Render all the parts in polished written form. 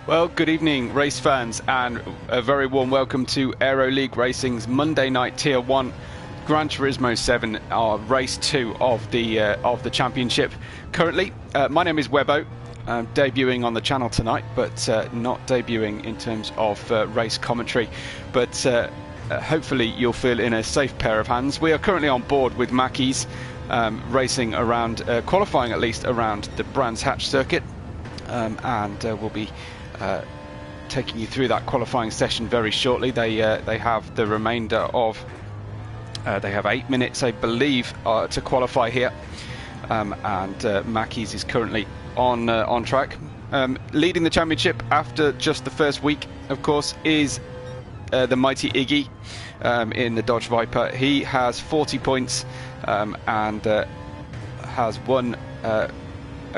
Well, good evening, race fans, and a very warm welcome to Aero League Racing's Monday night Tier 1 Gran Turismo 7, our race 2 of the championship. Currently, my name is Webbo. I'm debuting on the channel tonight, but not debuting in terms of race commentary. But hopefully you'll feel in a safe pair of hands. We are currently on board with Mackey's, racing around, qualifying at least around the Brands Hatch circuit, and we'll be taking you through that qualifying session very shortly. They have the remainder of they have 8 minutes, I believe, to qualify here, and Mackey's is currently on track. Leading the championship after just the first week, of course, is the mighty Iggy in the Dodge Viper. He has 40 points and has won a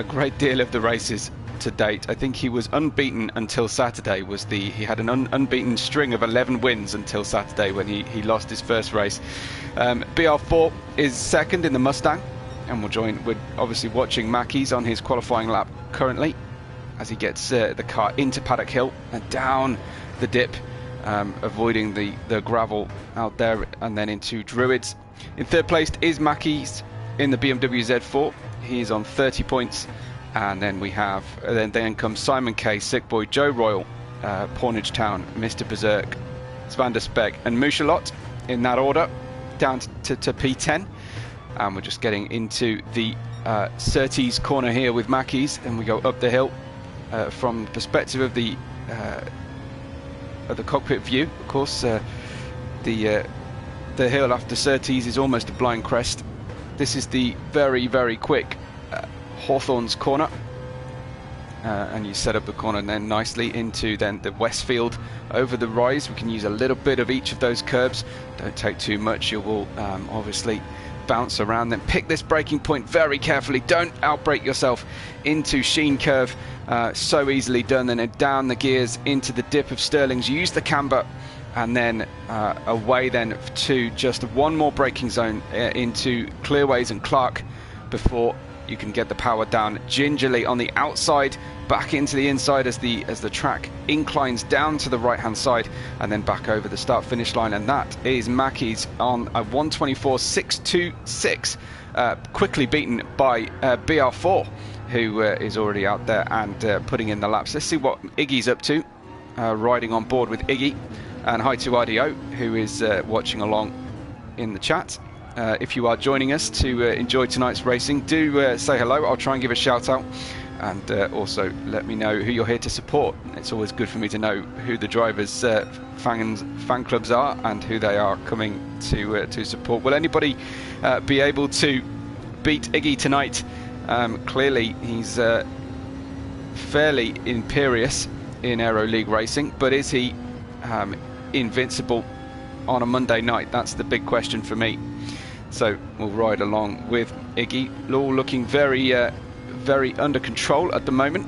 great deal of the races to date. I think he was unbeaten until Saturday. He had an unbeaten string of 11 wins until Saturday when he lost his first race. BR4 is second in the Mustang, and we're obviously watching Mackey's on his qualifying lap currently as he gets the car into Paddock Hill and down the dip, avoiding the gravel out there and then into Druids. In third place is Mackey's in the BMW Z4. He's on 30 points. And then we have, then comes Simon K, Sick Boy, Joe Royal, Pornage Town, Mr. Berserk, Svander Speg, and Mushalot in that order, down to P10. And we're just getting into the Surtees corner here with Mackey's, and we go up the hill from the perspective of the cockpit view. Of course, the hill after Surtees is almost a blind crest. This is the very, very quick Hawthorne's corner, and you set up the corner then nicely into then the Westfield over the rise. We can use a little bit of each of those curbs. Don't take too much, you will obviously bounce around. Then pick this braking point very carefully. Don't outbrake yourself into Sheen Curve, so easily done. And then down the gears into the dip of Stirling's. Use the camber, and then away then to just one more braking zone into Clearways and Clark before you can get the power down gingerly on the outside, back into the inside as the track inclines down to the right hand side, and then back over the start finish line. And that is Mackey's on a 1:24.626, quickly beaten by BR4, who is already out there and putting in the laps. Let's see what Iggy's up to, riding on board with Iggy, and hi to Areo, who is watching along in the chat. If you are joining us to enjoy tonight's racing, do say hello. I'll try and give a shout out, and also let me know who you're here to support. It's always good for me to know who the drivers' fan clubs are and who they are coming to support. Will anybody be able to beat Iggy tonight? Clearly he's fairly imperious in Aero League Racing, but is he invincible on a Monday night? That's the big question for me. So we'll ride along with Iggy, all looking very, very under control at the moment.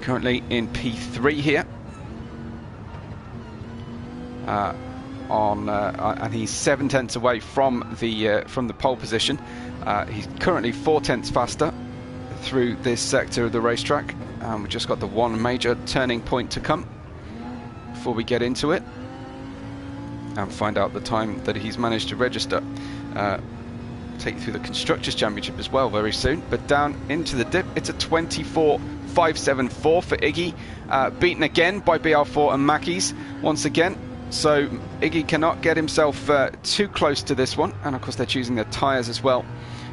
Currently in P3 here, and he's 7 tenths away from the pole position. He's currently 4 tenths faster through this sector of the racetrack. We've just got the one major turning point to come before we get into it and find out the time that he's managed to register. Take you through the Constructors' Championship as well very soon. But down into the dip, it's a 24.574 for Iggy, beaten again by BR4 and Mackey's once again. So Iggy cannot get himself too close to this one, and of course they're choosing their tyres as well.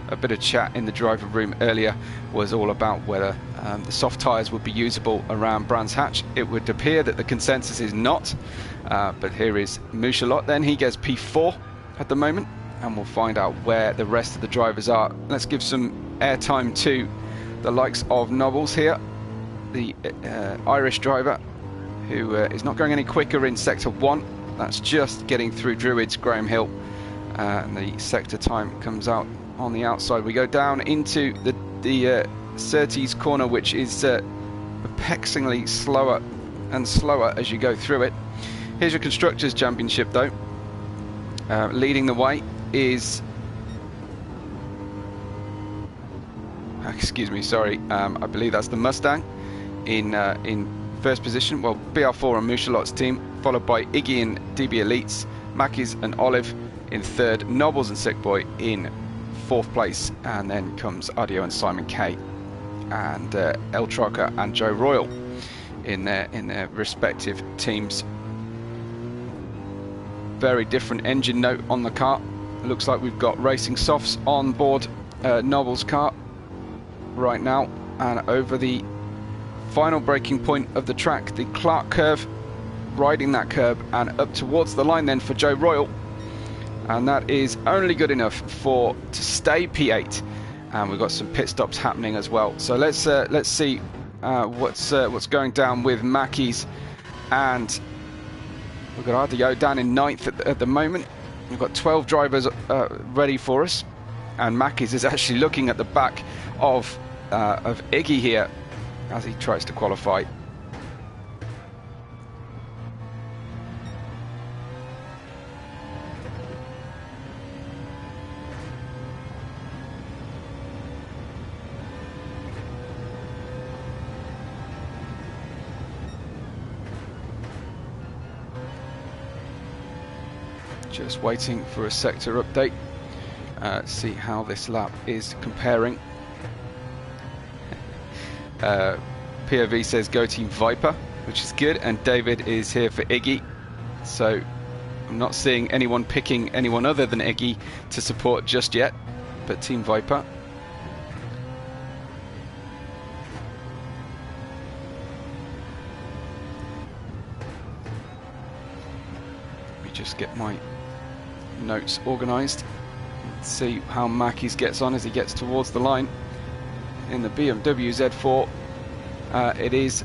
A bit of chat in the driver room earlier was all about whether the soft tyres would be usable around Brands Hatch. It would appear that the consensus is not, but here is Mushalot. Then he gets P4 at the moment, and we'll find out where the rest of the drivers are. Let's give some airtime to the likes of Nobles here, the Irish driver, who is not going any quicker in Sector 1. That's just getting through Druids, Graham Hill, and the sector time comes out on the outside. We go down into the Surtees corner, which is perplexingly slower and slower as you go through it. Here's your Constructors' Championship though. Leading the way is, excuse me, sorry, I believe that's the Mustang in first position, well, BR4 and Mushalot's team, followed by Iggy and DB Elites, Mackies and Olive in third, Nobbles and Sickboy in fourth place, and then comes Areo and Simon K, and El Troca and Joe Royal in their respective teams. Very different engine note on the car. It looks like we've got racing softs on board Nobbles' car right now, and over the final braking point of the track, the Clark curve, riding that curb and up towards the line then for Joe Royal, and that is only good enough to stay P8, and we've got some pit stops happening as well. So let's see what's going down with Mackies, and we've got Areo down in 9th at the moment. We've got 12 drivers ready for us, and Mackies is actually looking at the back of Iggy here as he tries to qualify. Just waiting for a sector update, see how this lap is comparing. POV says go Team Viper, which is good, and David is here for Iggy, so I'm not seeing anyone picking anyone other than Iggy to support just yet, but Team Viper. Let me just get my notes organised. Let's see how Mackies gets on as he gets towards the line. In the BMW Z4, it is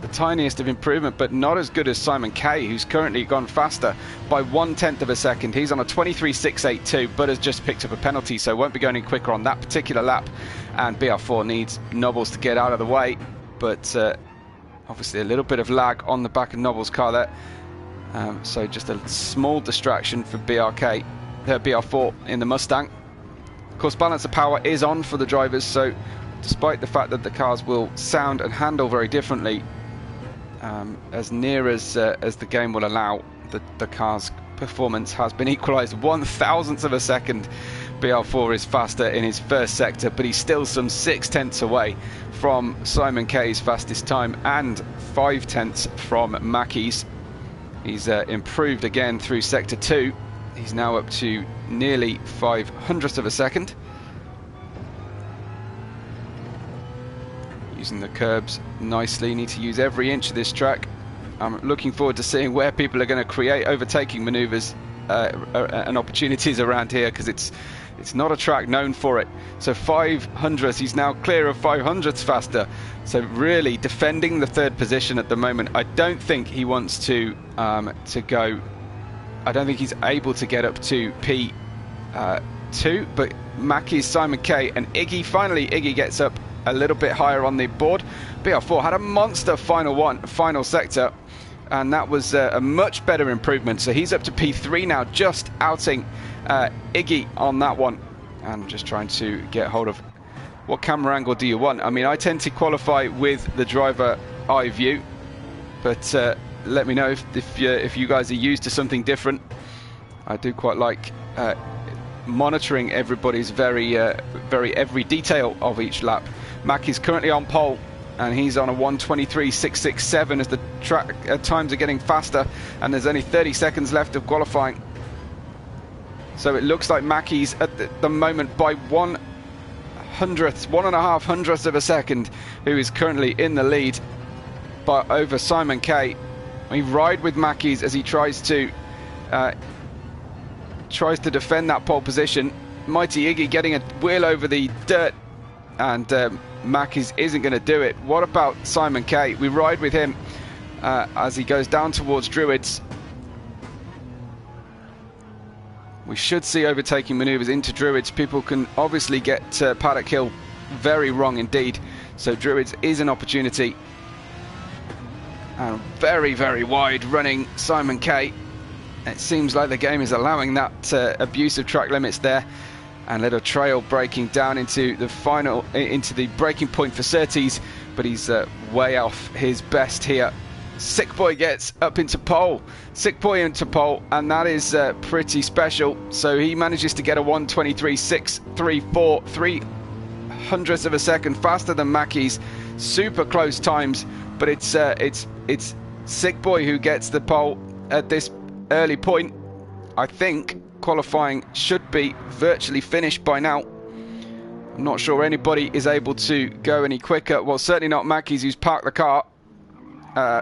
the tiniest of improvement, but not as good as Simon K, who's currently gone faster by 1/10 of a second. He's on a 23.682, but has just picked up a penalty, so won't be going any quicker on that particular lap. And BR4 needs Nobbles to get out of the way, but obviously a little bit of lag on the back of Nobbles' car there. So just a small distraction for BR4 in the Mustang. Of course, balance of power is on for the drivers, so despite the fact that the cars will sound and handle very differently, as near as the game will allow, the car's performance has been equalised 1/1000th of a second. BR4 is faster in his first sector, but he's still some 6/10 away from Simon K's fastest time and 5/10 from Mackies. He's improved again through sector 2. He's now up to nearly 5/100th of a second. Using the curbs nicely, need to use every inch of this track. I'm looking forward to seeing where people are going to create overtaking manoeuvres and opportunities around here, because it's not a track known for it. So 5/100th, he's now clear of 5/100ths faster. So really defending the third position at the moment. I don't think he wants to go. I don't think he's able to get up to P2, but Mackies, Simon K and Iggy, finally Iggy gets up a little bit higher on the board. BR4 had a monster final sector, and that was a much better improvement. So he's up to P3 now, just outing Iggy on that one. And just trying to get hold of what camera angle do you want. I mean, I tend to qualify with the driver eye view, but let me know if you guys are used to something different. I do quite like monitoring everybody's very every detail of each lap. Mack is currently on pole, and he's on a 1:23.667 as the track times are getting faster, and there's only 30 seconds left of qualifying. So it looks like Mackie's at the moment by 1.5 hundredths of a second, who is currently in the lead over Simon K. We ride with Mackie's as he tries to defend that pole position. Mighty Iggy getting a wheel over the dirt, and Mackie's isn't going to do it. What about Simon K? We ride with him as he goes down towards Druids. We should see overtaking manoeuvres into Druids. People can obviously get Paddock Hill very wrong indeed, so Druids is an opportunity. And very, very wide running Simon K. It seems like the game is allowing that abuse of track limits there. And little trail braking down into the braking point for Surtees, but he's way off his best here. SietseBoy gets up into pole. SietseBoy into pole, and that is pretty special. So he manages to get a 1:23.634, 3/100ths of a second faster than Mackey's. Super close times, but it's SietseBoy who gets the pole at this early point. I think qualifying should be virtually finished by now. I'm not sure anybody is able to go any quicker. Well, certainly not Mackey's, who's parked the car.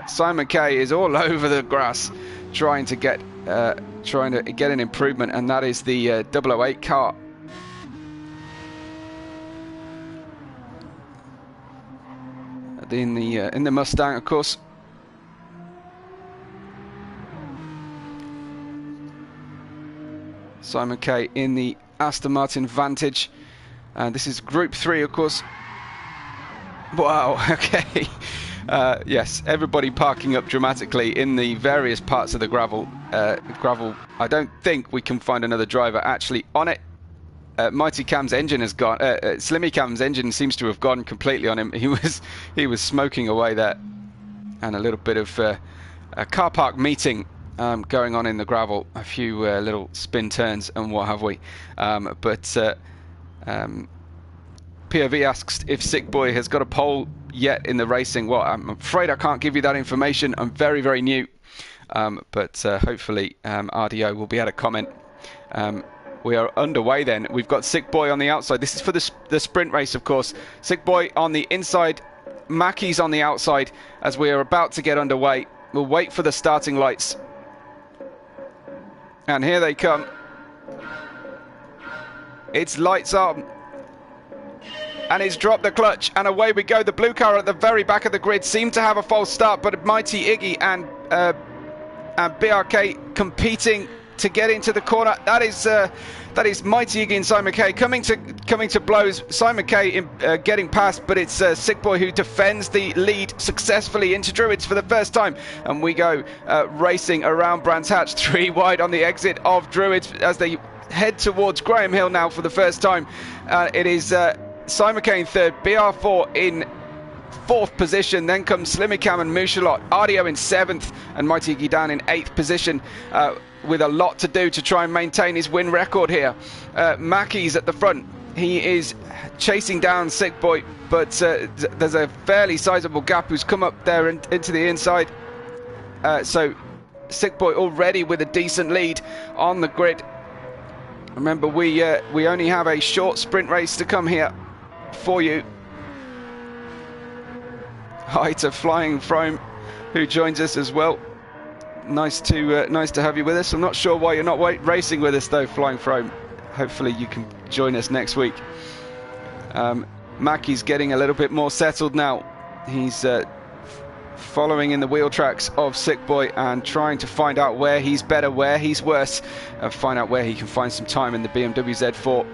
Simon K is all over the grass trying to get an improvement, and that is the 008 car. In the Mustang, of course. Simon K in the Aston Martin Vantage, and this is Group 3, of course. Wow. Okay. Yes, everybody parking up dramatically in the various parts of the gravel. I don't think we can find another driver actually on it. Mighty Cam's engine has gone. Slimmy Cam's engine seems to have gone completely on him. He was smoking away there, and a little bit of a car park meeting going on in the gravel. A few little spin turns and what have we. POV asks if SietseBoy has got a pole yet in the racing. Well, I'm afraid I can't give you that information. I'm very, very new. But hopefully Areo will be able to comment. We are underway then. We've got SietseBoy on the outside. This is for the sprint race, of course. SietseBoy on the inside, Mackey's on the outside as we are about to get underway. We'll wait for the starting lights. And here they come. It's lights on. And it's dropped the clutch, and away we go. The blue car at the very back of the grid seemed to have a false start, but Mighty Iggy and BRK competing to get into the corner. That is Mighty Iggy and Simon K coming to blows. Simon K getting past, but it's SietseBoy who defends the lead successfully into Druids for the first time, and we go racing around Brands Hatch, 3 wide on the exit of Druids as they head towards Graham Hill now for the first time. It is Simon K in third, BR4 in fourth position, then comes Slimmy Cam and Mushalot, Areo in seventh, and Mighty Iggy down in eighth position, with a lot to do to try and maintain his win record here. Mackey's at the front. He is chasing down SietseBoy, but there's a fairly sizable gap who's come up there into the inside. So SietseBoy already with a decent lead on the grid. Remember, we only have a short sprint race to come here for you. Hi to Flying Frome, who joins us as well. Nice to have you with us. I'm not sure why you're not racing with us though, Flying Frome. Hopefully you can join us next week. Mackey's getting a little bit more settled now. He's following in the wheel tracks of SietseBoy and trying to find out where he's better, where he's worse, and find out where he can find some time in the BMW Z4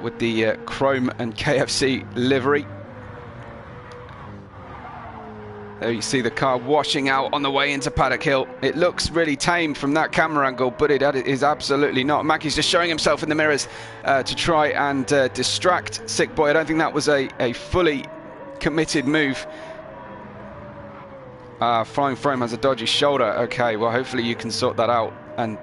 with the Chrome and KFC livery. There you see the car washing out on the way into Paddock Hill. It looks really tame from that camera angle, but it is absolutely not. Mackey's just showing himself in the mirrors to try and distract SietseBoy. I don't think that was a fully committed move. Flying Frome has a dodgy shoulder. Okay, well hopefully you can sort that out and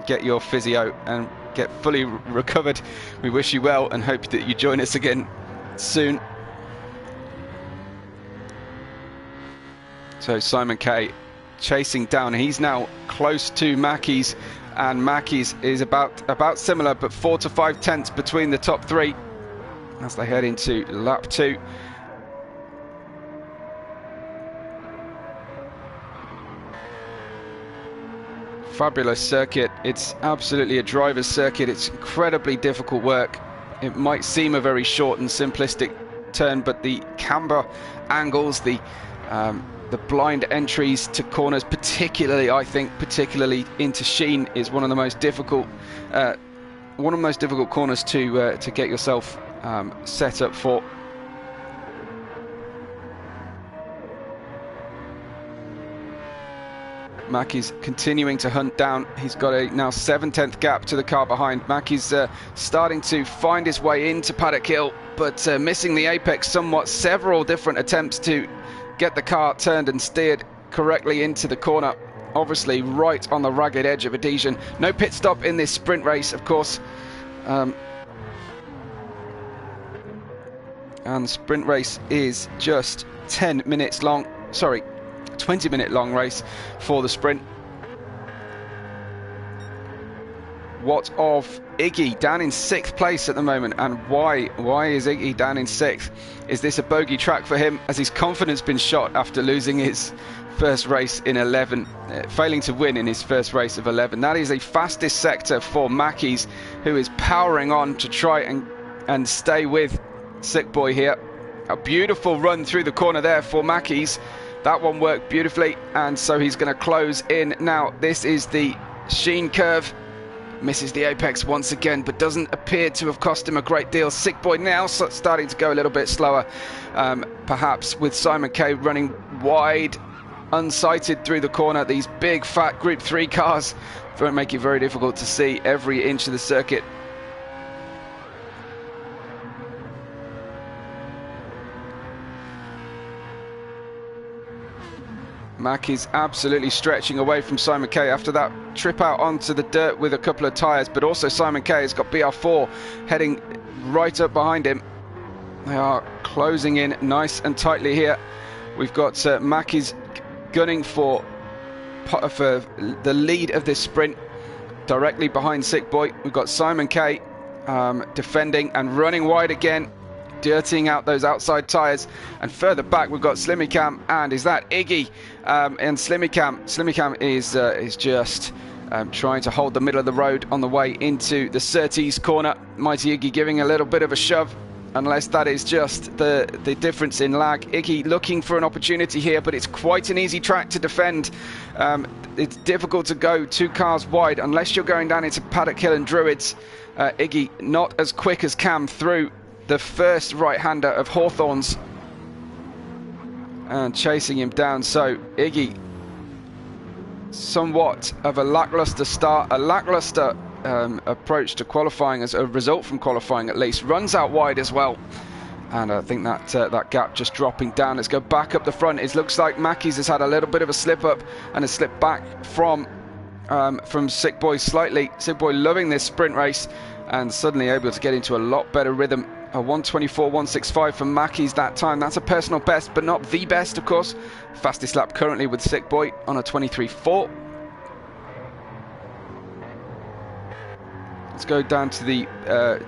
get your physio and get fully recovered. We wish you well and hope that you join us again soon. So Simon K chasing down. He's now close to Mackey's, and Mackey's is about similar, but 4 to 5 tenths between the top three as they head into lap 2. Fabulous circuit. It's absolutely a driver's circuit. It's incredibly difficult work. It might seem a very short and simplistic turn, but the camber angles, the blind entries to corners, particularly into Sheen, is one of the most difficult corners to get yourself set up for. Mackey's continuing to hunt down. He's got a now 7/10 gap to the car behind. Mackey's starting to find his way into Paddock Hill, but missing the apex somewhat. Several different attempts to get the car turned and steered correctly into the corner. Obviously right on the ragged edge of adhesion. No pit stop in this sprint race, of course. And the sprint race is just 10 minutes long. Sorry, 20-minute long race for the sprint. What of Iggy down in 6th place at the moment, and why is Iggy down in 6th? Is this a bogey track for him? Has his confidence been shot after losing his first race in 11, failing to win in his first race of 11? That is a fastest sector for Mackey's, who is powering on to try and stay with Sick Boy here. A beautiful run through the corner there for Mackey's. That one worked beautifully, and so he's going to close in now. This is the Sheen Curve. Misses the apex once again, but doesn't appear to have cost him a great deal. Sick Boy now starting to go a little bit slower, perhaps with Simon K running wide, unsighted through the corner. These big fat Group 3 cars make it very difficult to see every inch of the circuit. Mack is absolutely stretching away from Simon K after that trip out onto the dirt with a couple of tyres, but also Simon K has got BR4 heading right up behind him. They are closing in nice and tightly here. We've got Mack is gunning for the lead of this sprint directly behind Sick Boy. We've got Simon K defending and running wide again, dirtying out those outside tyres, and further back we've got Slimmy Cam, and is that Iggy? And Slimmy Cam is just trying to hold the middle of the road on the way into the Surtees corner. Mighty Iggy giving a little bit of a shove, unless that is just the difference in lag. Iggy looking for an opportunity here, but it's quite an easy track to defend. It's difficult to go 2 cars wide unless you're going down into Paddock Hill and Druids. Iggy not as quick as Cam through the first right-hander of Hawthorns and chasing him down. So Iggy, somewhat of a lackluster start, a lackluster approach to qualifying, as a result from qualifying at least. Runs out wide as well, and I think that gap just dropping down. Let's go back up the front. It looks like Mackey's has had a little bit of a slip up and a slip back from Sick Boy slightly. Sick Boy loving this sprint race and suddenly able to get into a lot better rhythm. A 1:24.165 for Mackey's that time. That's a personal best, but not the best, of course. Fastest lap currently with Sick Boy on a 23.4. Let's go down to the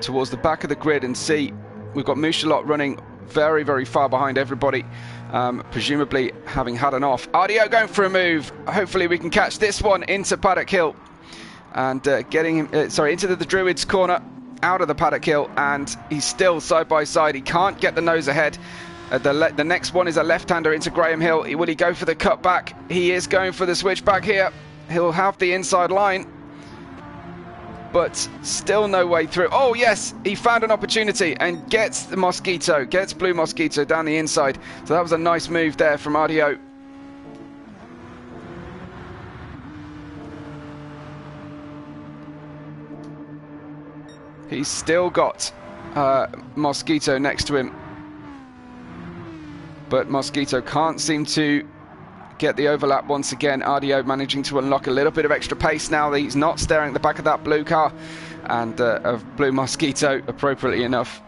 towards the back of the grid and see. We've got Mouchalot running very, very far behind everybody, presumably having had an off. Areo going for a move. Hopefully we can catch this one into Paddock Hill and getting him into the Druids corner, out of the Paddock Hill, and he's still side by side. He can't get the nose ahead. The next one is a left-hander into Graham Hill. Will he go for the cutback? He is going for the switchback here. He'll have the inside line, but still no way through. Oh yes, he found an opportunity and gets the Mosquito, gets Blue Mosquito down the inside. So that was a nice move there from Areo. He's still got Mosquito next to him, but Mosquito can't seem to get the overlap once again. Areo managing to unlock a little bit of extra pace now that he's not staring at the back of that blue car, and of Blue Mosquito, appropriately enough.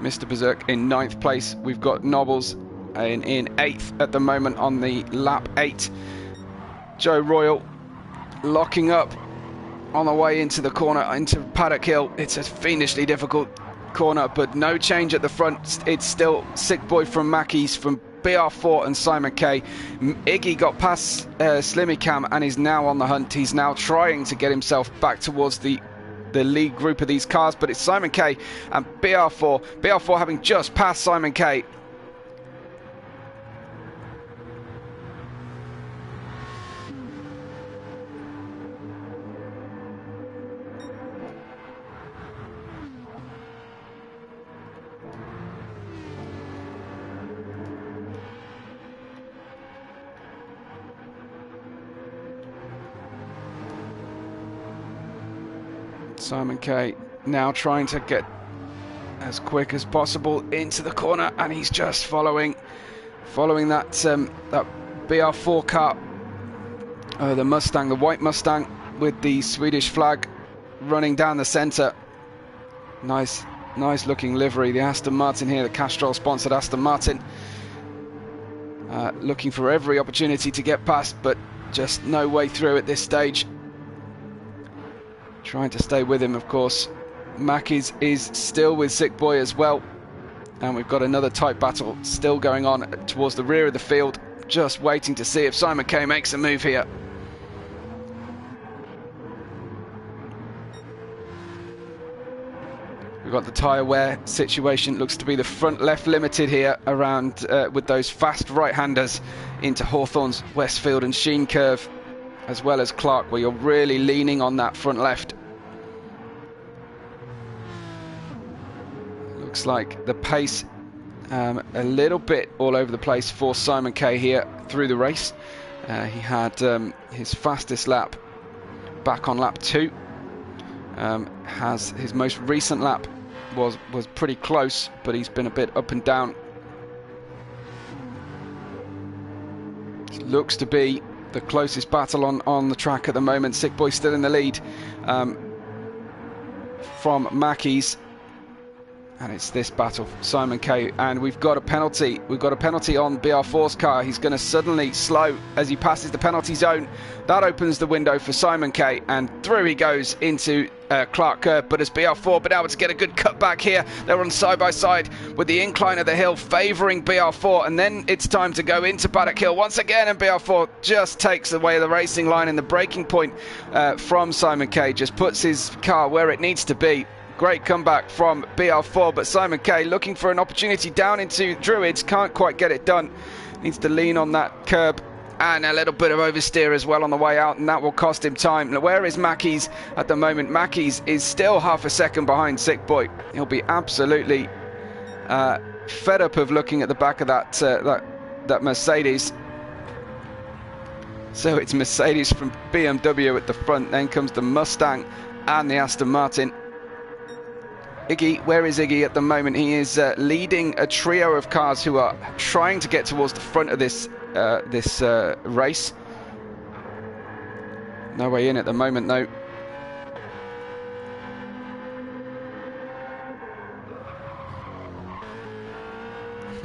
Mr. Berserk in 9th place. We've got Nobbles in 8th at the moment on the lap 8. Joe Royal locking up on the way into the corner, into Paddock Hill. It's a fiendishly difficult corner, but no change at the front. It's still Sick Boy from Mackey's, from BR4 and Simon K. Iggy got past Slimmy Cam and is now on the hunt. He's now trying to get himself back towards the lead group of these cars, but it's Simon K and BR4. BR4 having just passed Simon K. Simon K now trying to get as quick as possible into the corner, and he's just following that that BR4 car, the Mustang, the white Mustang with the Swedish flag running down the centre. Nice looking livery, the Aston Martin here, the Castrol sponsored Aston Martin. Looking for every opportunity to get past, but just no way through at this stage. Trying to stay with him, of course. Mackies is still with Sick Boy as well, and we've got another tight battle still going on towards the rear of the field, just waiting to see if Simon K makes a move here. We've got the tyre wear situation, looks to be the front left limited here around with those fast right-handers into Hawthorne's Westfield and Sheen Curve, as well as Clark, where you're really leaning on that front left. Looks like the pace a little bit all over the place for Simon K here through the race. He had his fastest lap back on lap 2. Has his most recent lap was pretty close, but he's been a bit up and down. Looks to be the closest battle on the track at the moment. Sick Boy still in the lead from Mackies, and it's this battle for Simon K. And we've got a penalty. We've got a penalty on BR4's car. He's going to suddenly slow as he passes the penalty zone. That opens the window for Simon K, and through he goes into Clark Curve. But as BR4 been able to get a good cut back here, they're on side by side with the incline of the hill favouring BR4, and then it's time to go into Paddock Hill once again, and BR4 just takes away the racing line, and the braking point from Simon K just puts his car where it needs to be. Great comeback from BR4, but Simon K looking for an opportunity down into Druids, can't quite get it done. Needs to lean on that curb, and a little bit of oversteer as well on the way out, and that will cost him time. Now, where is Mackies at the moment? Mackies is still half a second behind Sick Boy. He'll be absolutely fed up of looking at the back of that Mercedes. So it's Mercedes from BMW at the front, then comes the Mustang and the Aston Martin. Iggy, where is Iggy at the moment? He is leading a trio of cars who are trying to get towards the front of this race. No way in at the moment, though.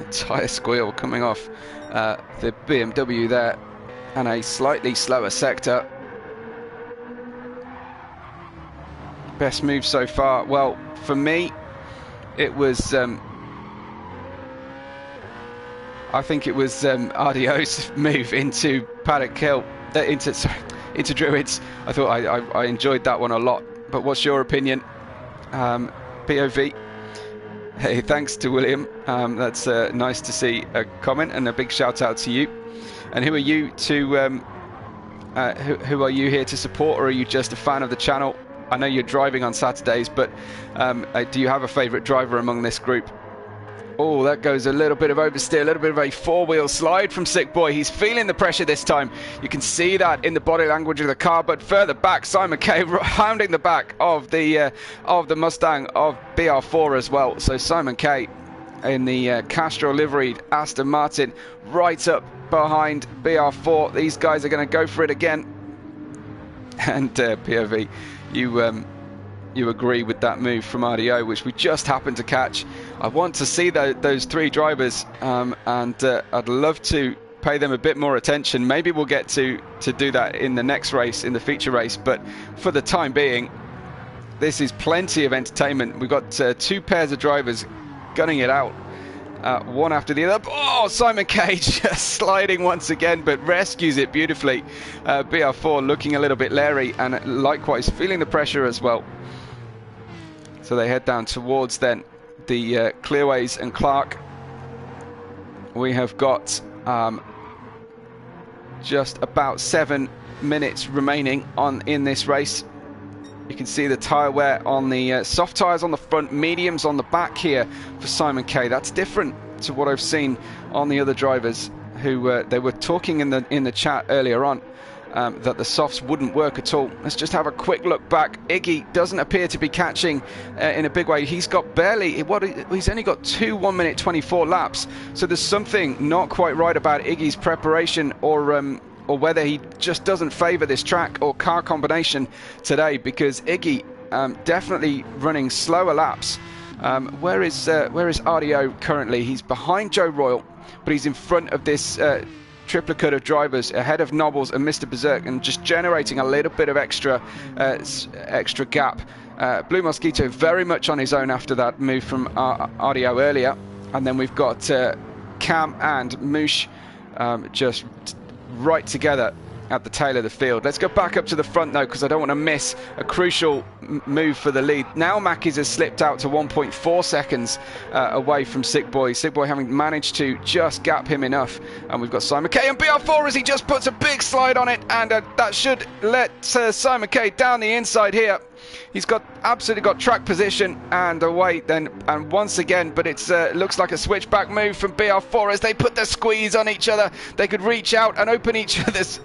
Tyre squeal coming off the BMW there, and a slightly slower sector. Best move so far? Well, for me, it was I think it was Areo's move into Paddock Hill, into Druids. I thought I enjoyed that one a lot. But what's your opinion, POV? Hey, thanks to William. That's nice to see a comment, and a big shout out to you. And who are you to? Who are you here to support, or are you just a fan of the channel? I know you're driving on Saturdays, but do you have a favourite driver among this group? Oh, that goes a little bit of oversteer, a little bit of a four-wheel slide from Sick Boy. He's feeling the pressure this time. You can see that in the body language of the car, but further back, Simon K hounding the back of the Mustang of BR4 as well. So Simon K in the Castrol liveried Aston Martin right up behind BR4. These guys are going to go for it again. And POV, you agree with that move from Areo, which we just happened to catch. I want to see those three drivers, and I'd love to pay them a bit more attention. Maybe we'll get to do that in the next race, in the feature race, but for the time being, this is plenty of entertainment. We've got two pairs of drivers gunning it out, one after the other. Oh, Simon K just sliding once again, but rescues it beautifully. BR4 looking a little bit leery, and likewise feeling the pressure as well. So they head down towards then the Clearways and Clark. We have got just about 7 minutes remaining in this race. You can see the tyre wear on the soft tyres on the front, mediums on the back here for Simon K. That's different to what I've seen on the other drivers who they were talking in the chat earlier on that the softs wouldn't work at all. Let's just have a quick look back. Iggy doesn't appear to be catching in a big way. He's got he's only got 2 1-minute 24 laps. So there's something not quite right about Iggy's preparation, or whether he just doesn't favour this track or car combination today, because Iggy definitely running slower laps. Where is Areo currently? He's behind Joe Royal, but he's in front of this triplicate of drivers, ahead of Nobbles and Mr. Berserk, and just generating a little bit of extra gap. Blue Mosquito very much on his own after that move from Areo earlier, and then we've got Cam and Moosh just right together at the tail of the field. Let's go back up to the front though, because I don't want to miss a crucial move for the lead. Now Mackies has slipped out to 1.4 seconds away from Sick Boy. Sick Boy having managed to just gap him enough. And we've got Simon K and BR4 as he just puts a big slide on it, and that should let Simon K down the inside here. He's absolutely got track position and away then, and once again, but it's looks like a switchback move from BR4 as they put the squeeze on each other. They could reach out and open each other's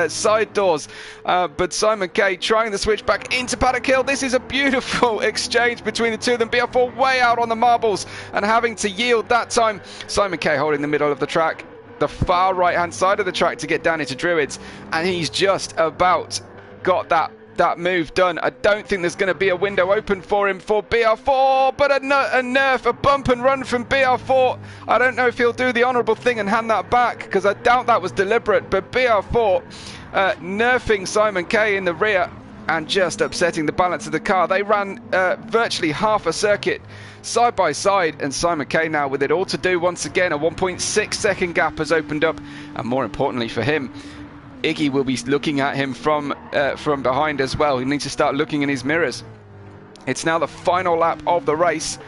side doors, but Simon K trying the switch back into paddock hill. This is a beautiful exchange between the two of them. BR4 way out on the marbles and having to yield that time. Simon K holding the middle of the track, the far right hand side of the track to get down into Druids, and he's just about got that move done. I don't think there's going to be a window open for him for BR4, but a nerf, a bump and run from BR4. I don't know if he'll do the honourable thing and hand that back, because I doubt that was deliberate, but BR4 nerfing Simon K in the rear and just upsetting the balance of the car. They ran virtually half a circuit side by side, and Simon K now with it all to do once again. A 1.6 second gap has opened up, and more importantly for him, Iggy will be looking at him from behind as well. He needs to start looking in his mirrors. It's now the final lap of the race.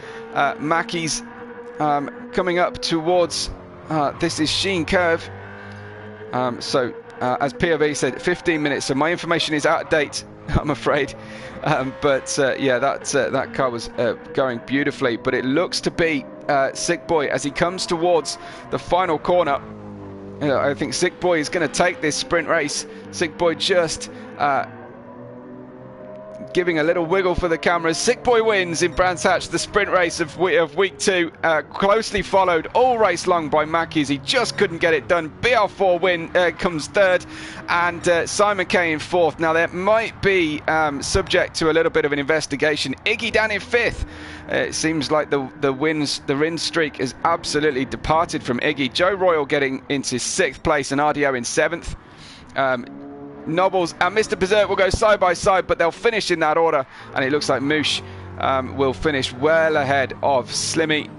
Mackie's coming up towards, this is Sheen Curve. So as POV said, 15 minutes. So my information is out of date, I'm afraid. Yeah, that car was going beautifully. But it looks to be Sick Boy as he comes towards the final corner. I think Sick Boy is going to take this sprint race. Sick Boy just giving a little wiggle for the cameras. Sick Boy wins in Brands Hatch the sprint race of week 2, closely followed all race long by Mackies. He just couldn't get it done. BR4 comes third, and Simon K in fourth. Now that might be subject to a little bit of an investigation. Iggy down in fifth. It seems like the win streak has absolutely departed from Iggy. Joe Royal getting into 6th place and RDO in 7th. Nobbles and Mr. Berserk will go side by side, but they'll finish in that order, and it looks like Moosh will finish well ahead of Slimmy,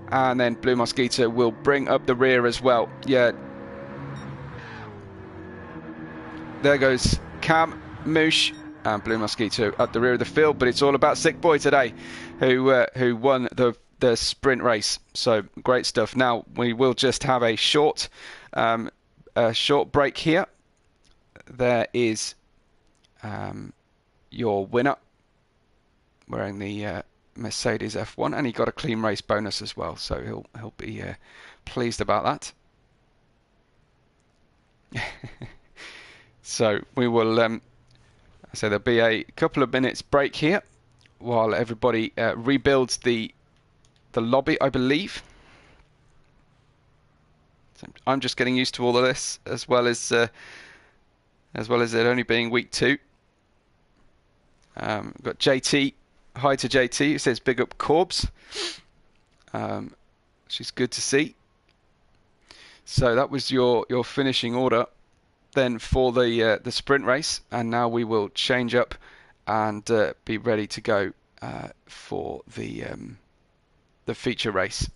and then Blue Mosquito will bring up the rear as well. Yeah, there goes Cam, Moosh and Blue Mosquito at the rear of the field, but it's all about Sick Boy today, who won the sprint race. So great stuff. Now we will just have a short break here. There is your winner wearing the Mercedes F1, and he got a clean race bonus as well, so he'll be pleased about that. So we will so there'll be a couple of minutes break here while everybody rebuilds the lobby, I believe. So I'm just getting used to all of this, as well as it only being week 2. We've got JT. Hi to JT, who says big up Corbs. Which is good to see. So that was your finishing order then for the sprint race, and now we will change up and be ready to go for the feature race.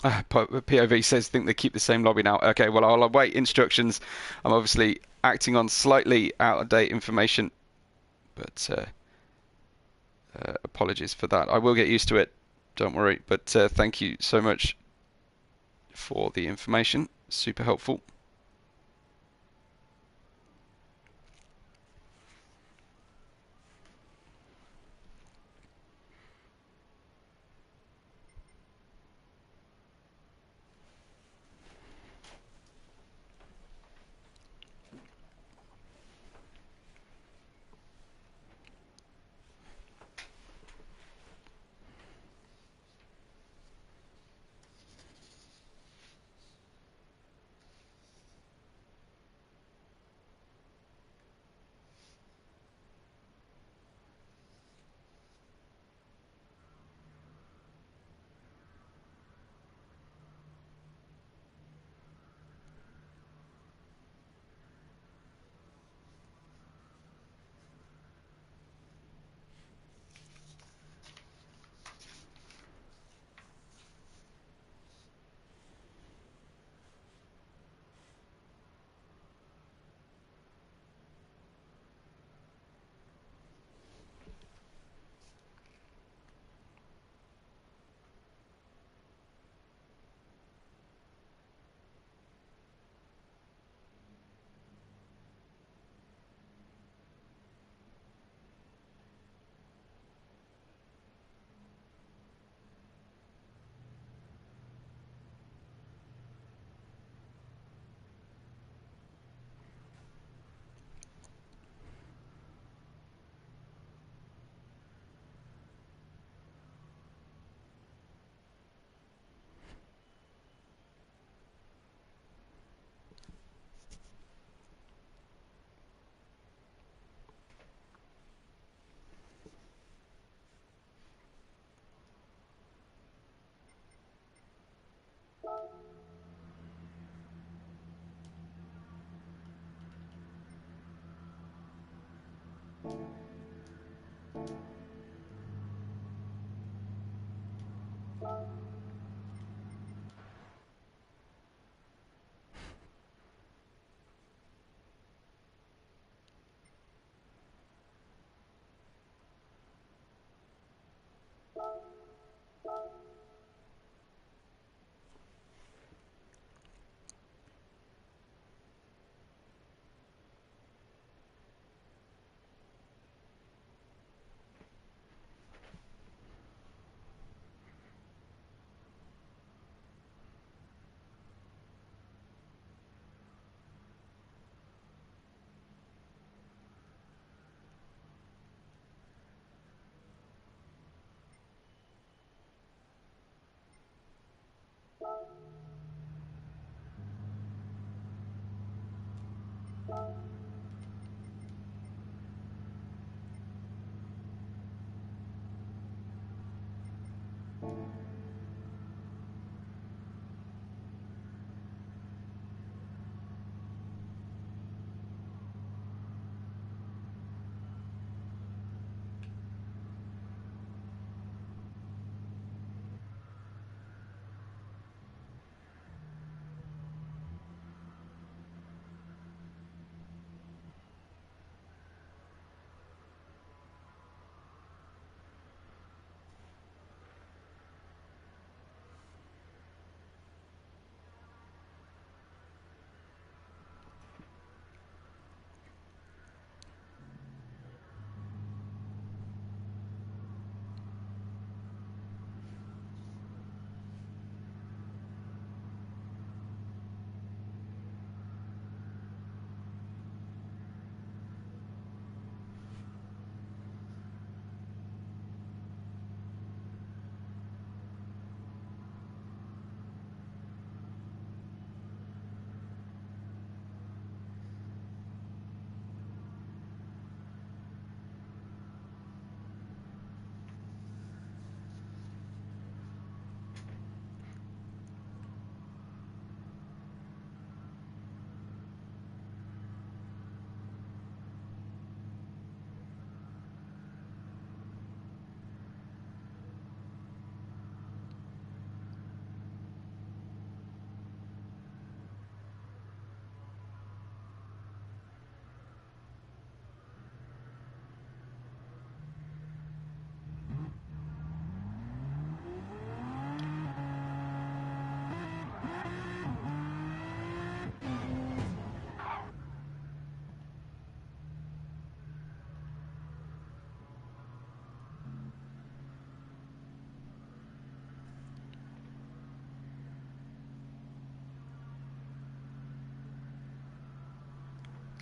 POV says think they keep the same lobby now. Okay, well I'll await instructions. I'm obviously acting on slightly out of date information, but apologies for that. I will get used to it, don't worry, but thank you so much for the information, super helpful.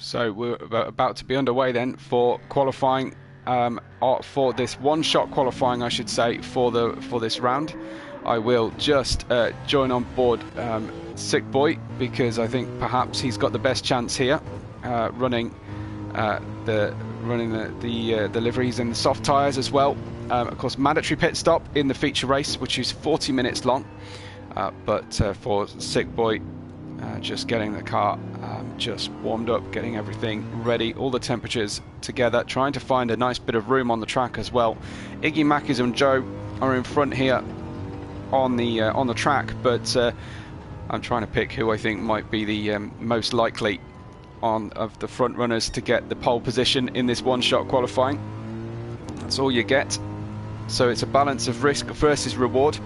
So we're about to be underway then for qualifying, for this one-shot qualifying, I should say, for this round. I will just join on board SietseBoy, because I think perhaps he's got the best chance here, running the liveries and the soft tyres as well. Of course, mandatory pit stop in the feature race, which is 40 minutes long. But for SietseBoy, just getting the car just warmed up, getting everything ready, all the temperatures together, trying to find a nice bit of room on the track as well. Iggy, Mackies and Joe are in front here on the track, but I'm trying to pick who I think might be the most likely of the front runners to get the pole position in this one-shot qualifying. That's all you get. So it's a balance of risk versus reward,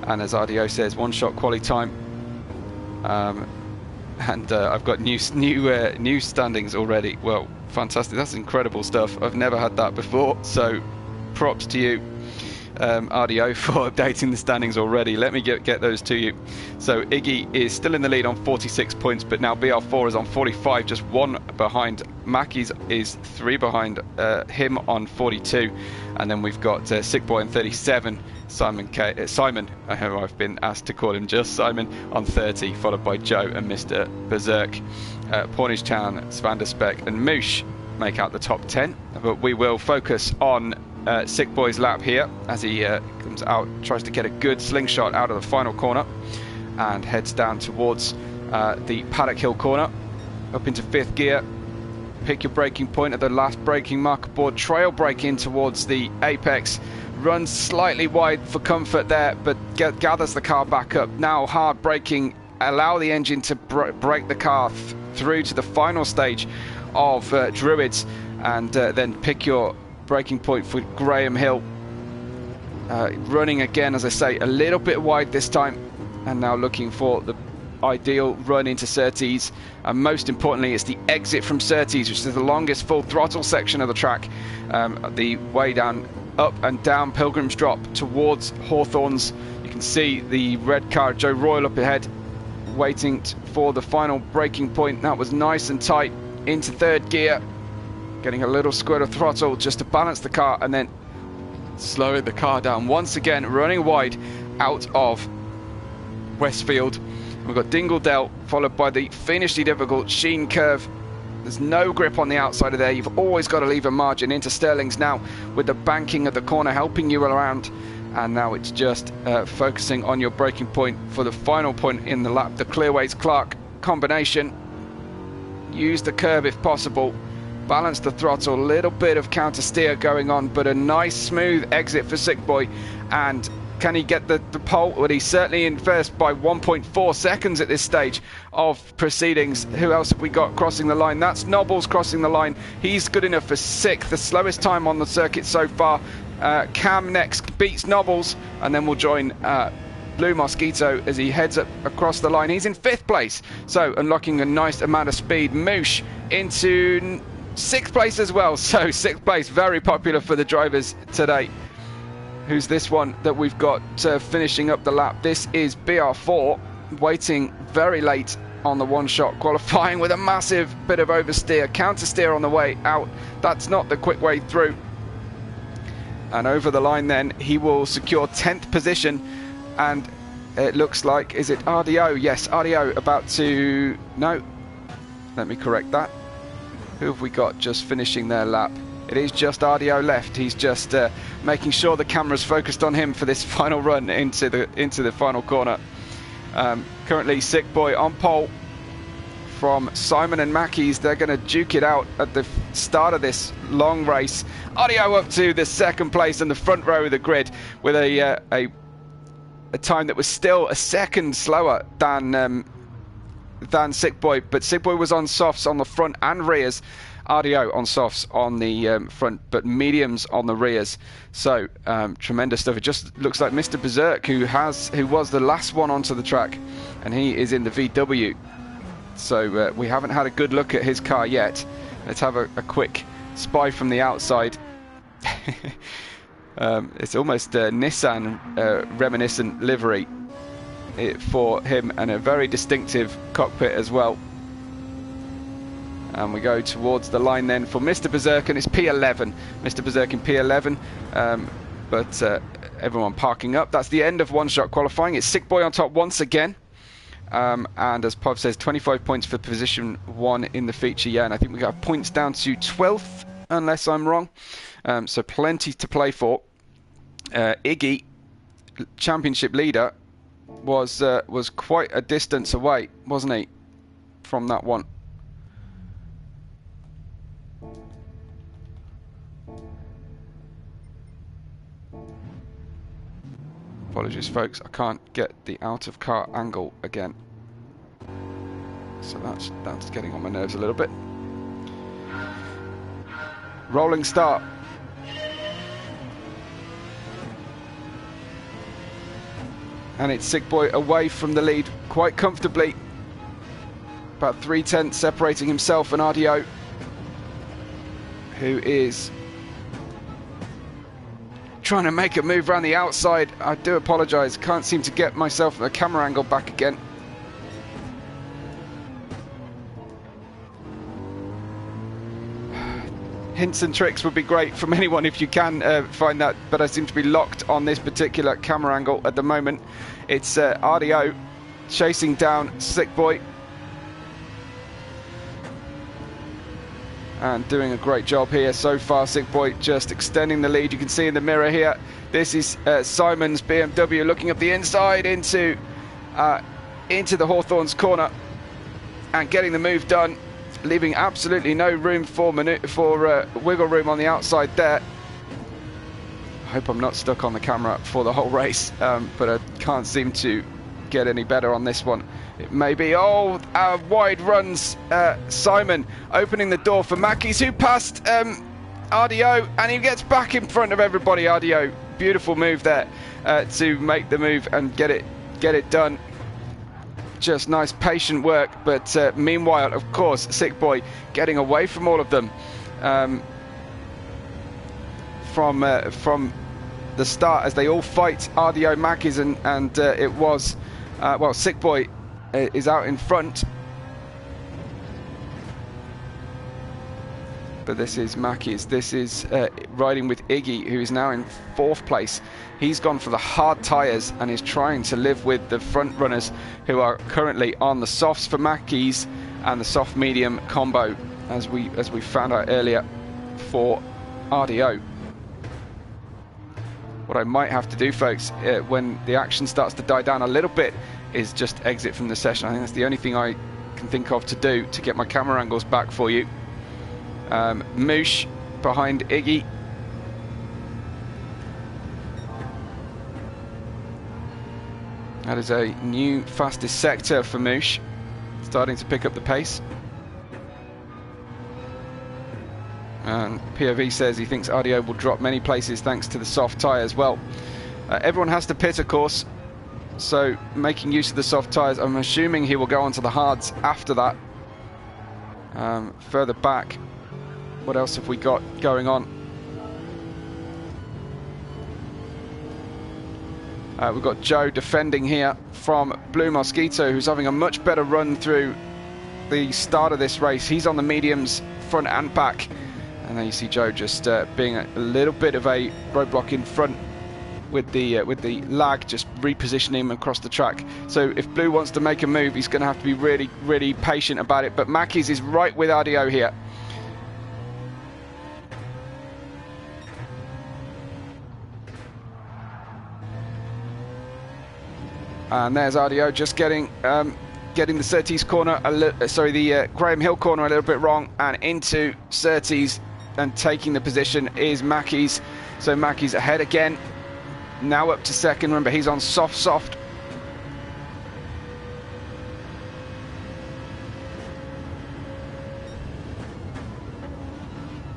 and as Areo says, one-shot quali time. And I've got new standings already. Well, fantastic! That's incredible stuff. I've never had that before. So, props to you, Areo, for updating the standings already. Let me get those to you. So Iggy is still in the lead on 46 points, but now BR4 is on 45, just one behind. Mackies is 3 behind him on 42, and then we've got SietseBoy on 37. Simon, I've been asked to call him just Simon, on 30, followed by Joe and Mr. Berserk. Portage Town, Svanderspec and Moosh make out the top 10, but we will focus on SietseBoy's lap here as he comes out, tries to get a good slingshot out of the final corner and heads down towards the Paddock Hill corner, up into 5th gear. Pick your braking point at the last braking marker board, trail brake in towards the apex, runs slightly wide for comfort there, but gathers the car back up. Now hard braking, allow the engine to brake the car through to the final stage of Druids, and then pick your braking point for Graham Hill. Running again, as I say, a little bit wide this time, and now looking for the ideal run into Surtees, and most importantly it's the exit from Surtees, which is the longest full throttle section of the track, the way down, up and down Pilgrim's Drop towards Hawthorns. You can see the red car, Joe Royal, up ahead waiting for the final braking point. That was nice and tight into third gear, getting a little squirt of throttle just to balance the car, and then slowing the car down once again, running wide out of Westfield. We've got Dingledale followed by the fiendishly difficult Sheen Curve. There's no grip on the outside of there. You've always got to leave a margin into Sterling's now, with the banking of the corner helping you around. And now it's just focusing on your braking point for the final point in the lap, the Clearways-Clark combination. Use the curve if possible. Balance the throttle, a little bit of counter steer going on, but a nice smooth exit for Sick Boy. And can he get the pole? Well, he's certainly in first by 1.4 seconds at this stage of proceedings. Who else have we got crossing the line? That's Nobles crossing the line. He's good enough for sixth, the slowest time on the circuit so far. Cam next beats Nobles, and then we'll join Blue Mosquito as he heads up across the line. He's in fifth place, so unlocking a nice amount of speed. Moosh into sixth place as well, so sixth place, very popular for the drivers today. Who's this one that we've got finishing up the lap? This is BR4, waiting very late on the one-shot qualifying with a massive bit of oversteer, counter steer on the way out. That's not the quick way through. And over the line then, he will secure 10th position, and it looks like, is it RDO? Yes, RDO about to, no, let me correct that. Who have we got just finishing their lap? It is just RDO left. He's just making sure the camera's focused on him for this final run into the final corner. Currently Sick Boy on pole from Simon and Mackey's. They're going to duke it out at the start of this long race. RDO up to the second place in the front row of the grid with a time that was still a second slower than Sick Boy, but Sick Boy was on softs on the front and rears. RDO on softs on the front, but mediums on the rears. So tremendous stuff. It just looks like Mr. Berserk, who was the last one onto the track, and he is in the VW. So we haven't had a good look at his car yet. Let's have a quick spy from the outside. It's almost a Nissan reminiscent livery for him, and a very distinctive cockpit as well. And we go towards the line then for Mr. Berserk, and it's P11. Mr. Berserk in P11, but everyone parking up. That's the end of one-shot qualifying. It's Sick Boy on top once again. And as Pov says, 25 points for position 1 in the feature. Yeah, and I think we got points down to 12th, unless I'm wrong. So plenty to play for. Iggy, championship leader, was quite a distance away, wasn't he, from that one? Apologies, folks, I can't get the out of car angle again, so that's getting on my nerves a little bit. Rolling start. And it's Sick Boy away from the lead quite comfortably, about 3/10 separating himself and RDO, who is trying to make a move around the outside. I do apologise, can't seem to get myself a camera angle back again. Hints and tricks would be great from anyone if you can find that, but I seem to be locked on this particular camera angle at the moment. It's RDO chasing down Sick Boy and doing a great job here so far. Sick Boy just extending the lead. You can see in the mirror here, this is Simon's BMW looking up the inside into the Hawthorns corner and getting the move done, leaving absolutely no room for wiggle room on the outside there. hope I'm not stuck on the camera for the whole race, but I can't seem to get any better on this one. It may be, wide runs, Simon opening the door for Mackies, who passed Areo, and he gets back in front of everybody. Areo, beautiful move there to make the move and get it done. Just nice patient work, but meanwhile, of course, Sick Boy getting away from all of them from the start as they all fight Areo, Mackies, and it was well, Sick Boy is out in front, but this is Mackies. This is riding with Iggy, who is now in 4th place. He's gone for the hard tyres and is trying to live with the front runners who are currently on the softs for Mackies and the soft medium combo, as we found out earlier for Areo. What I might have to do, folks, when the action starts to die down a little bit, is just exit from the session. I think that's the only thing I can think of to do to get my camera angles back for you. Moosh behind Iggy. That is a new fastest sector for Moosh, starting to pick up the pace. And POV says he thinks Areo will drop many places thanks to the soft tyres. Well, everyone has to pit, of course, so making use of the soft tyres. I'm assuming he will go onto the hards after that. Further back, what else have we got going on? We've got Joe defending here from Blue Mosquito, who's having a much better run through the start of this race. He's on the mediums, front and back. And then you see Joe just being a little bit of a roadblock in front with the lag, just repositioning him across the track. So if Blue wants to make a move, he's going to have to be really, really patient about it. But Mackies is right with Areo here. And there's Areo just getting the Surtees corner, the Graham Hill corner a little bit wrong, and into Surtees. And taking the position is Mackies. So Mackies ahead again. Now up to second. Remember, he's on soft.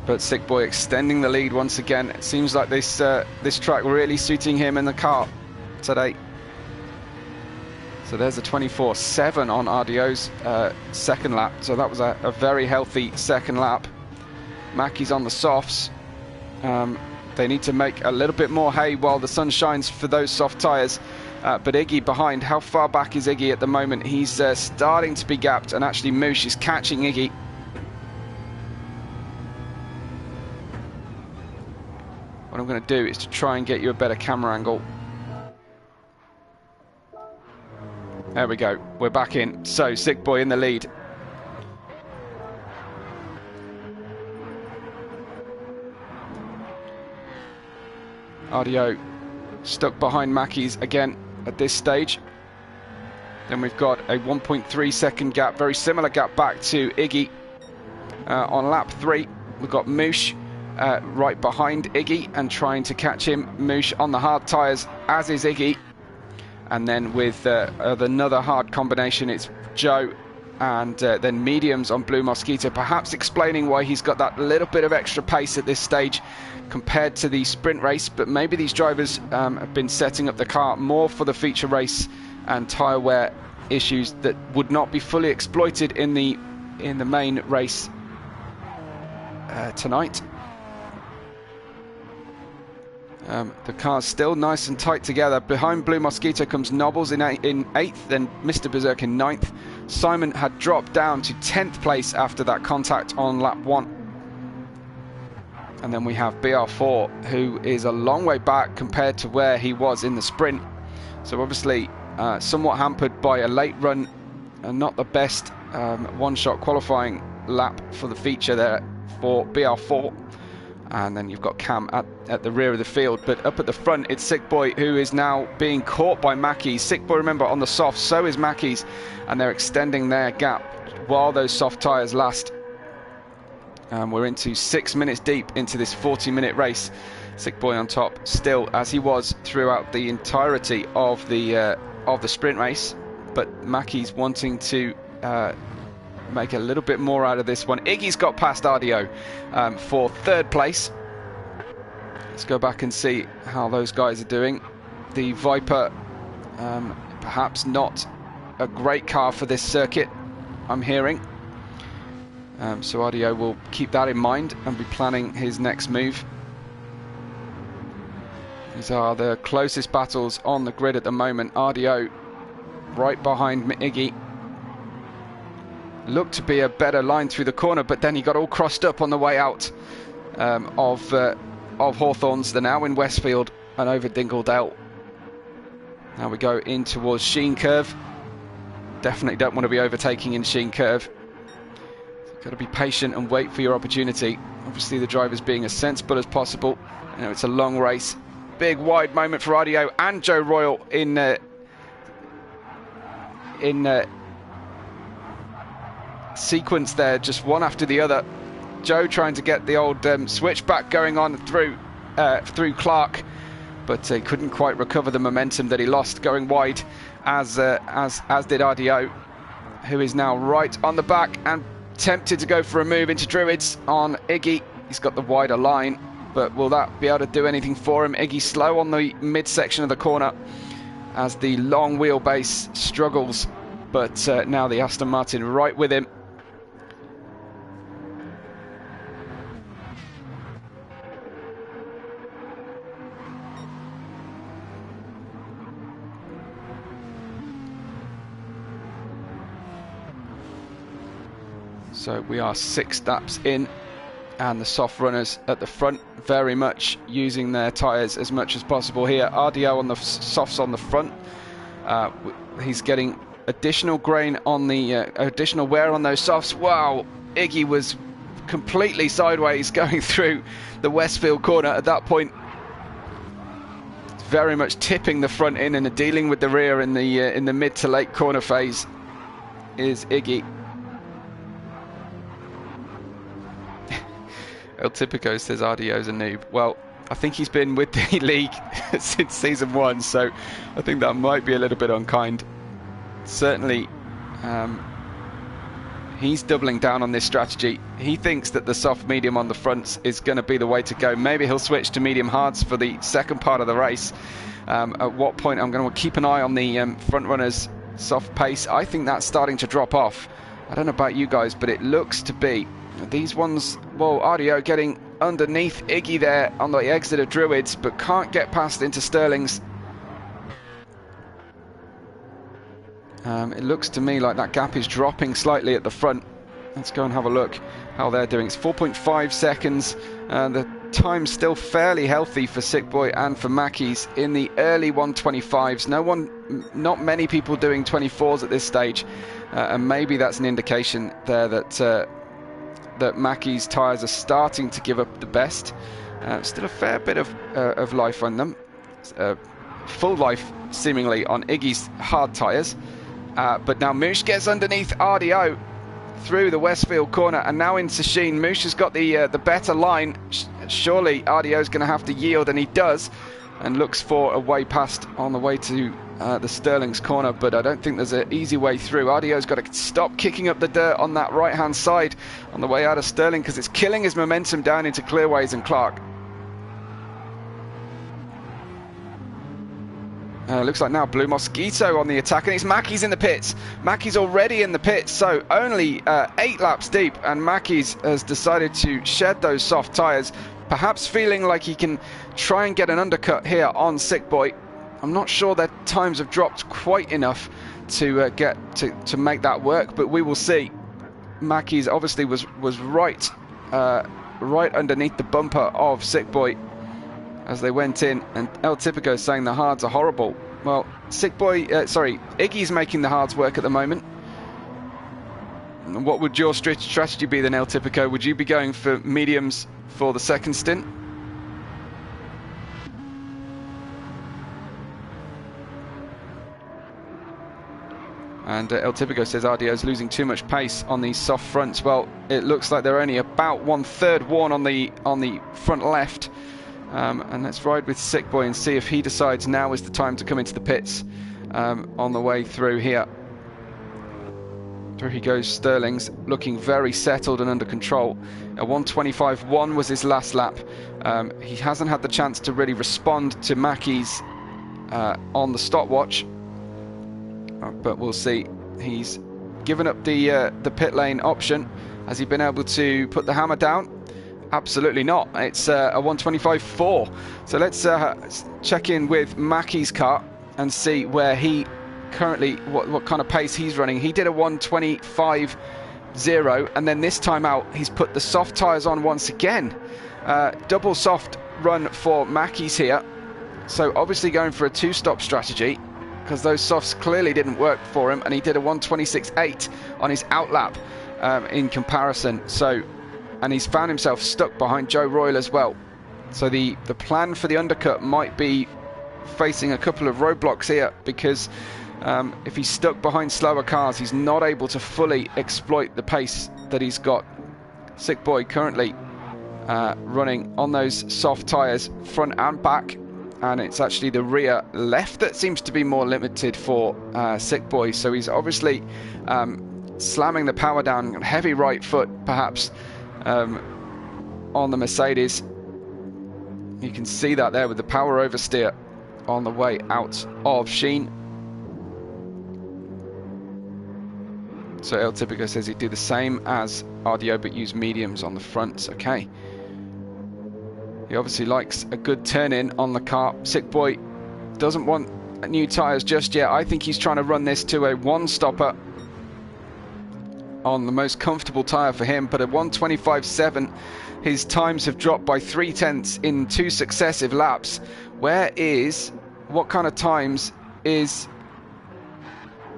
But Sick Boy extending the lead once again. It seems like this track really suiting him in the car today. So there's a 24.7 on Areo's second lap. So that was a very healthy second lap. Mackies on the softs. They need to make a little bit more hay while the sun shines for those soft tyres. But Iggy behind. How far back is Iggy at the moment? He's starting to be gapped, and actually Moosh is catching Iggy. What I'm going to do is to try and get you a better camera angle. There we go. We're back in. So Sick Boy in the lead. Areo stuck behind Mackies again at this stage. Then we've got a 1.3 second gap, very similar gap back to Iggy on lap 3. We've got Moosh right behind Iggy and trying to catch him. Moosh on the hard tyres, as is Iggy. And then with another hard combination, it's Joe and then mediums on Blue Mosquito, perhaps explaining why he's got that little bit of extra pace at this stage compared to the sprint race. But maybe these drivers have been setting up the car more for the feature race and tyre wear issues that would not be fully exploited in the main race tonight. The car's still nice and tight together. Behind Blue Mosquito comes Nobbles in 8th, then Mr. Berserk in 9th. Simon had dropped down to 10th place after that contact on lap 1. And then we have BR4, who is a long way back compared to where he was in the sprint. So obviously somewhat hampered by a late run and not the best one-shot qualifying lap for the feature there for BR4. And then you've got Cam at the rear of the field. But up at the front, it's Sick Boy, who is now being caught by Mackies. Sick Boy, remember, on the soft, so is Mackies. And they're extending their gap while those soft tyres last. We're into 6 minutes deep into this 40-minute race. SietseBouma on top still, as he was throughout the entirety of the sprint race, but Mackey's wanting to make a little bit more out of this one. Iggy's got past Areo for third place. Let's go back and see how those guys are doing. The Viper, perhaps not a great car for this circuit, I'm hearing. So Areo will keep that in mind and be planning his next move. These are the closest battles on the grid at the moment. Areo right behind Iggy. Looked to be a better line through the corner, but then he got all crossed up on the way out of Hawthorns. They're now in Westfield and over Dingledale. Now we go in towards Sheen Curve. Definitely don't want to be overtaking in Sheen Curve. Got to be patient and wait for your opportunity. Obviously the driver's being as sensible as possible. You know, it's a long race. Big wide moment for Areo and Joe Royal in sequence there, just one after the other. Joe trying to get the old switchback going on through Clark, but he couldn't quite recover the momentum that he lost going wide, as did Areo, who is now right on the back and tempted to go for a move into Druids on Iggy. He's got the wider line, but will that be able to do anything for him? Iggy slow on the midsection of the corner as the long wheelbase struggles, but now the Aston Martin right with him. So we are 6 laps in, and the soft runners at the front very much using their tyres as much as possible here. Areo on the softs on the front. He's getting additional grain on the additional wear on those softs. Wow, Iggy was completely sideways going through the Westfield corner at that point. Very much tipping the front in and dealing with the rear in the mid to late corner phase is Iggy. El Typico says Ardeo's a noob. Well, I think he's been with the league since season 1, so I think that might be a little bit unkind. Certainly, he's doubling down on this strategy. He thinks that the soft medium on the fronts is going to be the way to go. Maybe he'll switch to medium hards for the second part of the race. At what point I'm going to keep an eye on the front runners' soft pace. I think that's starting to drop off. I don't know about you guys, but it looks to be. These ones, well, Areo getting underneath Iggy there on the exit of Druids, but can't get past into Sterling's. It looks to me like that gap is dropping slightly at the front. Let's go and have a look how they're doing. It's 4.5 seconds. The time's still fairly healthy for SietseBouma and for Mackey's in the early 125s. Not many people doing 24s at this stage, and maybe that's an indication there that Mackey's tyres are starting to give up the best. Still a fair bit of life on them. Full life, seemingly, on Iggy's hard tyres. But now Moosh gets underneath Areo through the Westfield corner and now into Sheen. Moosh has got the better line. Surely Ardeo's going to have to yield, and he does, and looks for a way past on the way to the Sterling's corner, but I don't think there's an easy way through. Ardeo's got to stop kicking up the dirt on that right-hand side on the way out of Sterling, because it's killing his momentum down into Clearways and Clark. Looks like now Blue Mosquito on the attack, and it's Mackey's in the pits. Mackey's already in the pits, so only 8 laps deep, and Mackey's has decided to shed those soft tyres, perhaps feeling like he can try and get an undercut here on SietseBouma. I'm not sure their times have dropped quite enough to to make that work, but we will see. Mackey's obviously was right underneath the bumper of SietseBouma as they went in, and El Typico is saying the hards are horrible. Well, Iggy's making the hards work at the moment. And what would your strategy be then, El Typico? Would you be going for mediums for the second stint? And El Typico says Ardeo's losing too much pace on these soft fronts. Well, it looks like they're only about 1/3 worn on the front left. And let's ride with SietseBoy and see if he decides now is the time to come into the pits on the way through here. Through he goes. Sterling's looking very settled and under control. A 1:25.1 was his last lap. He hasn't had the chance to really respond to Mackey's on the stopwatch, but we'll see. He's given up the pit lane option. Has he been able to put the hammer down? Absolutely not. It's a 1:25.4. So let's check in with Mackey's car and see where he currently, what kind of pace he's running. He did a 1:25.0, and then this time out he's put the soft tyres on once again. Double soft run for Mackey's here. So obviously going for a two-stop strategy, because those softs clearly didn't work for him, and he did a 1:26.8 on his outlap in comparison. So, and he's found himself stuck behind Joe Royal as well. So the plan for the undercut might be facing a couple of roadblocks here, because if he's stuck behind slower cars, he's not able to fully exploit the pace that he's got. SietseBoy currently running on those soft tyres front and back, and it's actually the rear left that seems to be more limited for SietseBoy. So he's obviously slamming the power down, heavy right foot perhaps on the Mercedes. You can see that there with the power oversteer on the way out of Sheen. So El Typico says he'd do the same as Areo but use mediums on the fronts. Okay. He obviously likes a good turn in on the car. SietseBoy doesn't want new tyres just yet. I think he's trying to run this to a one-stopper on the most comfortable tyre for him, but at 1:25.7 his times have dropped by 0.3 in 2 successive laps. What kind of times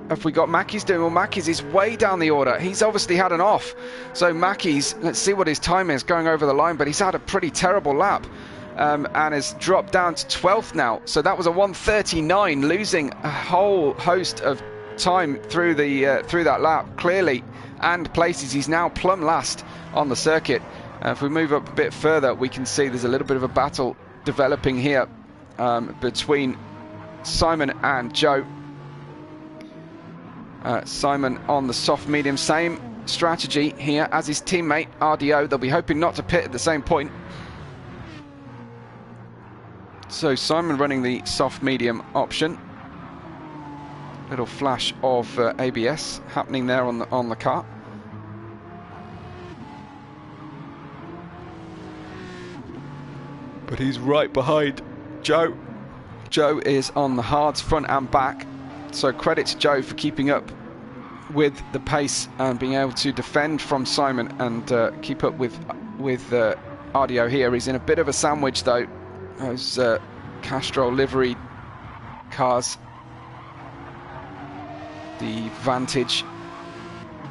have we got Mackey's doing? Well, Mackey's is way down the order. He's obviously had an off. So Mackey's, let's see what his time is going over the line, but he's had a pretty terrible lap and has dropped down to 12th now. So that was a 1:39, losing a whole host of time through that lap, clearly, and places. He's now plumb last on the circuit. If we move up a bit further, we can see there's a little bit of a battle developing here between Simon and Joe. Simon on the soft medium, same strategy here as his teammate Areo. They'll be hoping not to pit at the same point. So Simon running the soft medium option. Little flash of ABS happening there on the car. But he's right behind Joe. Joe is on the hards front and back. So credit to Joe for keeping up with the pace and being able to defend from Simon and keep up with Areo here. He's in a bit of a sandwich though. Those Castrol livery cars, the Vantage.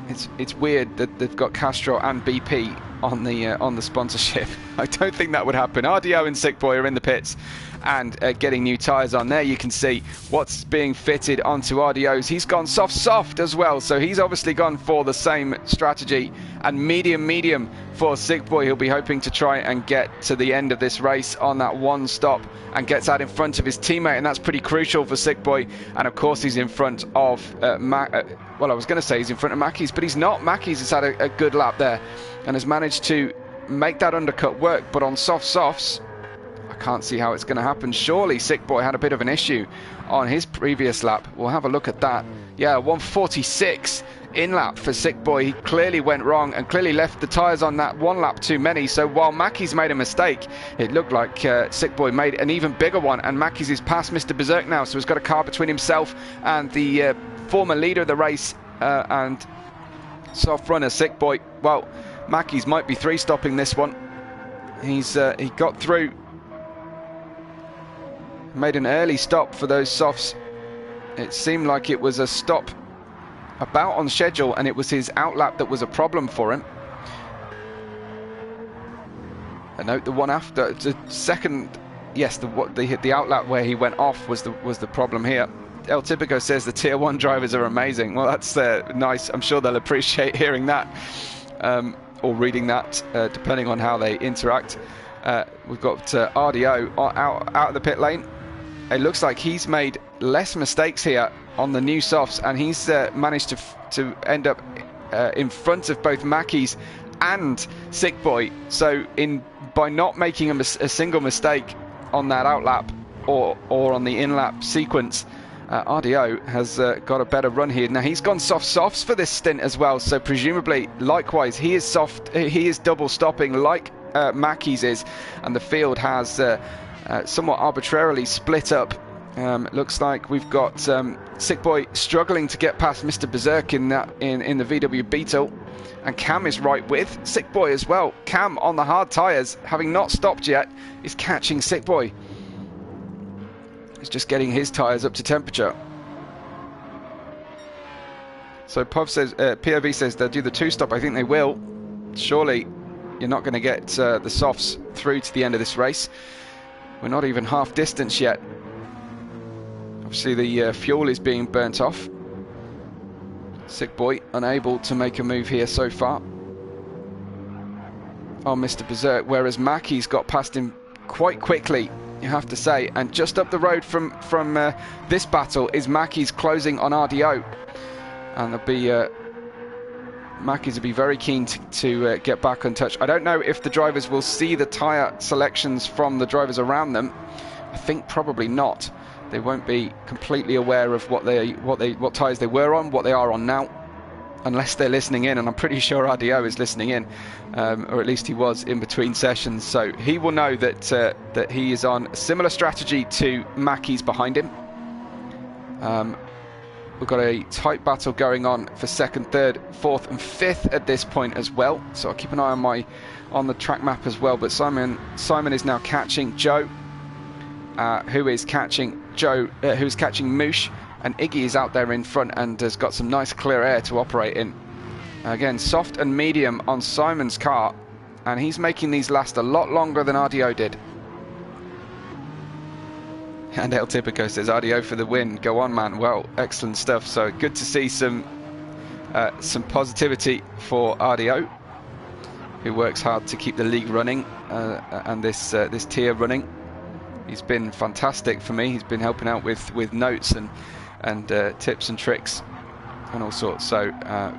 It's weird that they've got Castrol and BP on the sponsorship. I don't think that would happen. Areo and SietseBoy are in the pits and getting new tyres on. There you can see what's being fitted onto Areo's. He's gone soft as well, so he's obviously gone for the same strategy, and medium for SietseBoy. He'll be hoping to try and get to the end of this race on that one stop and gets out in front of his teammate, and that's pretty crucial for SietseBoy. And of course he's in front of well, I was going to say he's in front of Mackey's, but he's not. Mackey's has had a good lap there and has managed to make that undercut work, but on softs I can't see how it's going to happen. Surely SietseBoy had a bit of an issue on his previous lap. We'll have a look at that. Yeah, 1:46 in lap for SietseBoy. He clearly went wrong and clearly left the tyres on that one lap too many. So while Mackey's made a mistake, it looked like SietseBoy made an even bigger one, and Mackey's is past Mr. Berserk now, so he's got a car between himself and the former leader of the race and soft runner SietseBoy. Well, Mackey's might be three-stopping this one. He got through, made an early stop for those softs. It seemed like it was a stop about on schedule, and it was his outlap that was a problem for him. I note the one after, the second, yes, the outlap where he went off was the problem here. El Typico says the tier 1 drivers are amazing. Well, that's nice. I'm sure they'll appreciate hearing that or reading that, depending on how they interact We've got Areo out of the pit lane. It looks like he's made less mistakes here on the new softs, and he's managed to end up in front of both Mackey's and SietseBoy. So by not making a single mistake on that outlap or on the in-lap sequence, Areo has got a better run here. Now he's gone softs for this stint as well, so presumably likewise he is double stopping like Mackey's is, and the field has somewhat arbitrarily split up. Looks like we've got SietseBoy struggling to get past Mr. Berserk in the VW Beetle, and Cam is right with SietseBoy as well. Cam on the hard tyres, having not stopped yet, is catching SietseBoy. He's just getting his tyres up to temperature. So POV says they'll do the two-stop. I think they will. Surely you're not going to get the softs through to the end of this race. We're not even half distance yet. Obviously the fuel is being burnt off. SietseBoy unable to make a move here so far on Mr. Berserk, whereas Mackey's got past him quite quickly, you have to say. And just up the road from this battle is Mackey's closing on Areo, and there'll be Mackey's will be very keen to get back on touch. I don't know if the drivers will see the tyre selections from the drivers around them. I think probably not. They won't be completely aware of what tyres they were on, what they are on now, unless they're listening in. And I'm pretty sure Areo is listening in, or at least he was in between sessions. So he will know that that he is on a similar strategy to Mackey's behind him. We've got a tight battle going on for second, third, fourth and fifth at this point as well. So I'll keep an eye on the track map as well. But Simon is now catching Joe, who is catching Moosh, and Iggy is out there in front and has got some nice clear air to operate in. Again, soft and medium on Simon's car, and he's making these last a lot longer than Areo did. And El Typico says, Areo for the win. Go on, man. Well, excellent stuff. So good to see some positivity for Areo, who works hard to keep the league running and this tier running. He's been fantastic for me. He's been helping out with notes and tips and tricks and all sorts. So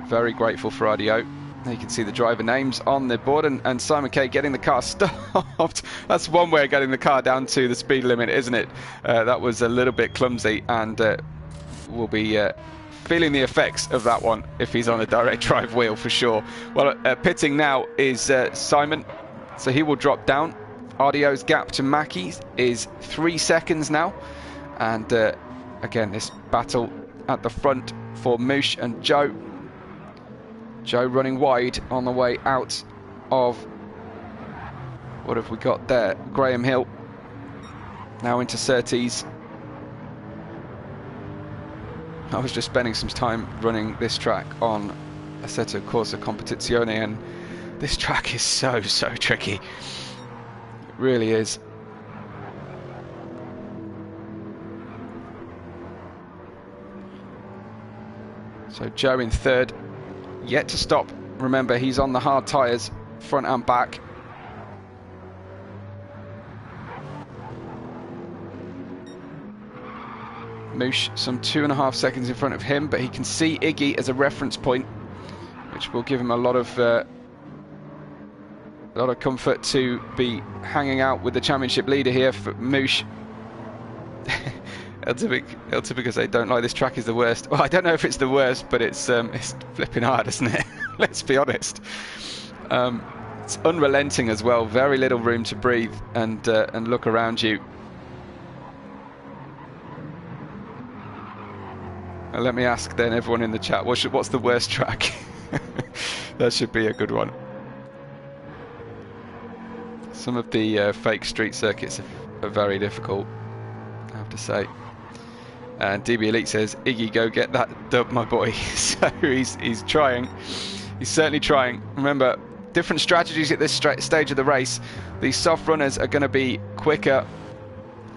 very grateful for Areo. You can see the driver names on the board, and Simon K getting the car stopped. That's one way of getting the car down to the speed limit, isn't it? That was a little bit clumsy, and we'll be feeling the effects of that one if he's on a direct drive wheel for sure. Well, pitting now is Simon, so he will drop down. Areo's gap to Mackey is 3 seconds now, and again this battle at the front for Moosh and Joe. Joe running wide on the way out of, what have we got there? Graham Hill. Now into Surtees. I was just spending some time running this track on Assetto Corsa Competizione, and this track is so tricky. It really is. So Joe in third. Yet to stop. Remember, he's on the hard tyres, front and back. Moosh some 2.5 seconds in front of him, but he can see Iggy as a reference point, which will give him a lot of comfort to be hanging out with the championship leader here for Moosh. El Typico say, don't like this track is the worst. Well, I don't know if it's the worst, but it's flipping hard, isn't it? Let's be honest. It's unrelenting as well. Very little room to breathe and look around you. Let me ask then everyone in the chat, what's the worst track? That should be a good one. Some of the fake street circuits are very difficult, I have to say. And DB Elite says, Iggy, go get that dub, my boy. So he's trying. He's certainly trying. Remember, different strategies at this stage of the race. These soft runners are going to be quicker,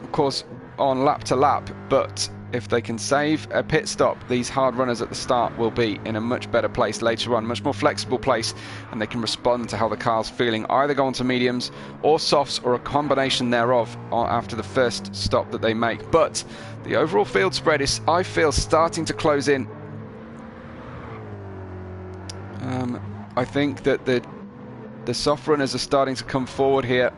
of course, on lap to lap, but if they can save a pit stop, these hard runners at the start will be in a much better place later on, much more flexible place, and they can respond to how the car's feeling, either go on to mediums or softs or a combination thereof after the first stop that they make. But the overall field spread is, I feel, starting to close in. I think that the soft runners are starting to come forward here.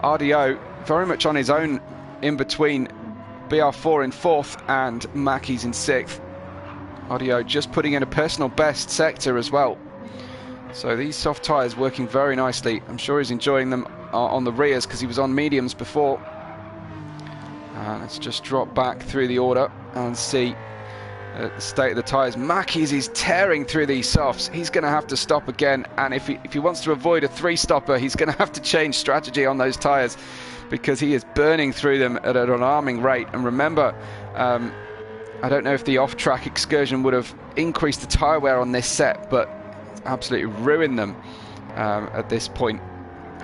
Areo very much on his own in between BR4 in 4th and Mackey's in 6th. Areo just putting in a personal best sector as well. So these soft tyres working very nicely. I'm sure he's enjoying them on the rears because he was on mediums before. Let's just drop back through the order and see the state of the tyres. Mackey's is tearing through these softs. He's going to have to stop again, and if he wants to avoid a 3-stopper, he's going to have to change strategy on those tyres, because he is burning through them at an alarming rate. And remember, I don't know if the off-track excursion would have increased the tyre wear on this set, but absolutely ruined them at this point,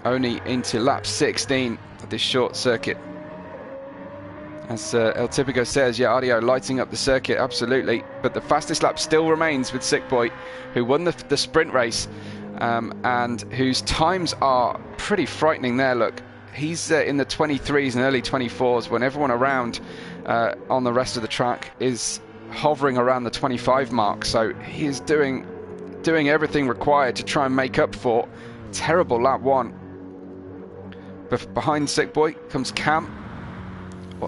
only into lap 16 of this short circuit. As El Tipico says, yeah, Areo lighting up the circuit, absolutely. But the fastest lap still remains with Sick Boy, who won the sprint race, and whose times are pretty frightening there. Look, he's in the 23s and early 24s when everyone around on the rest of the track is hovering around the 25 mark. So he is doing everything required to try and make up for terrible lap 1. Behind Sick Boy comes Cam,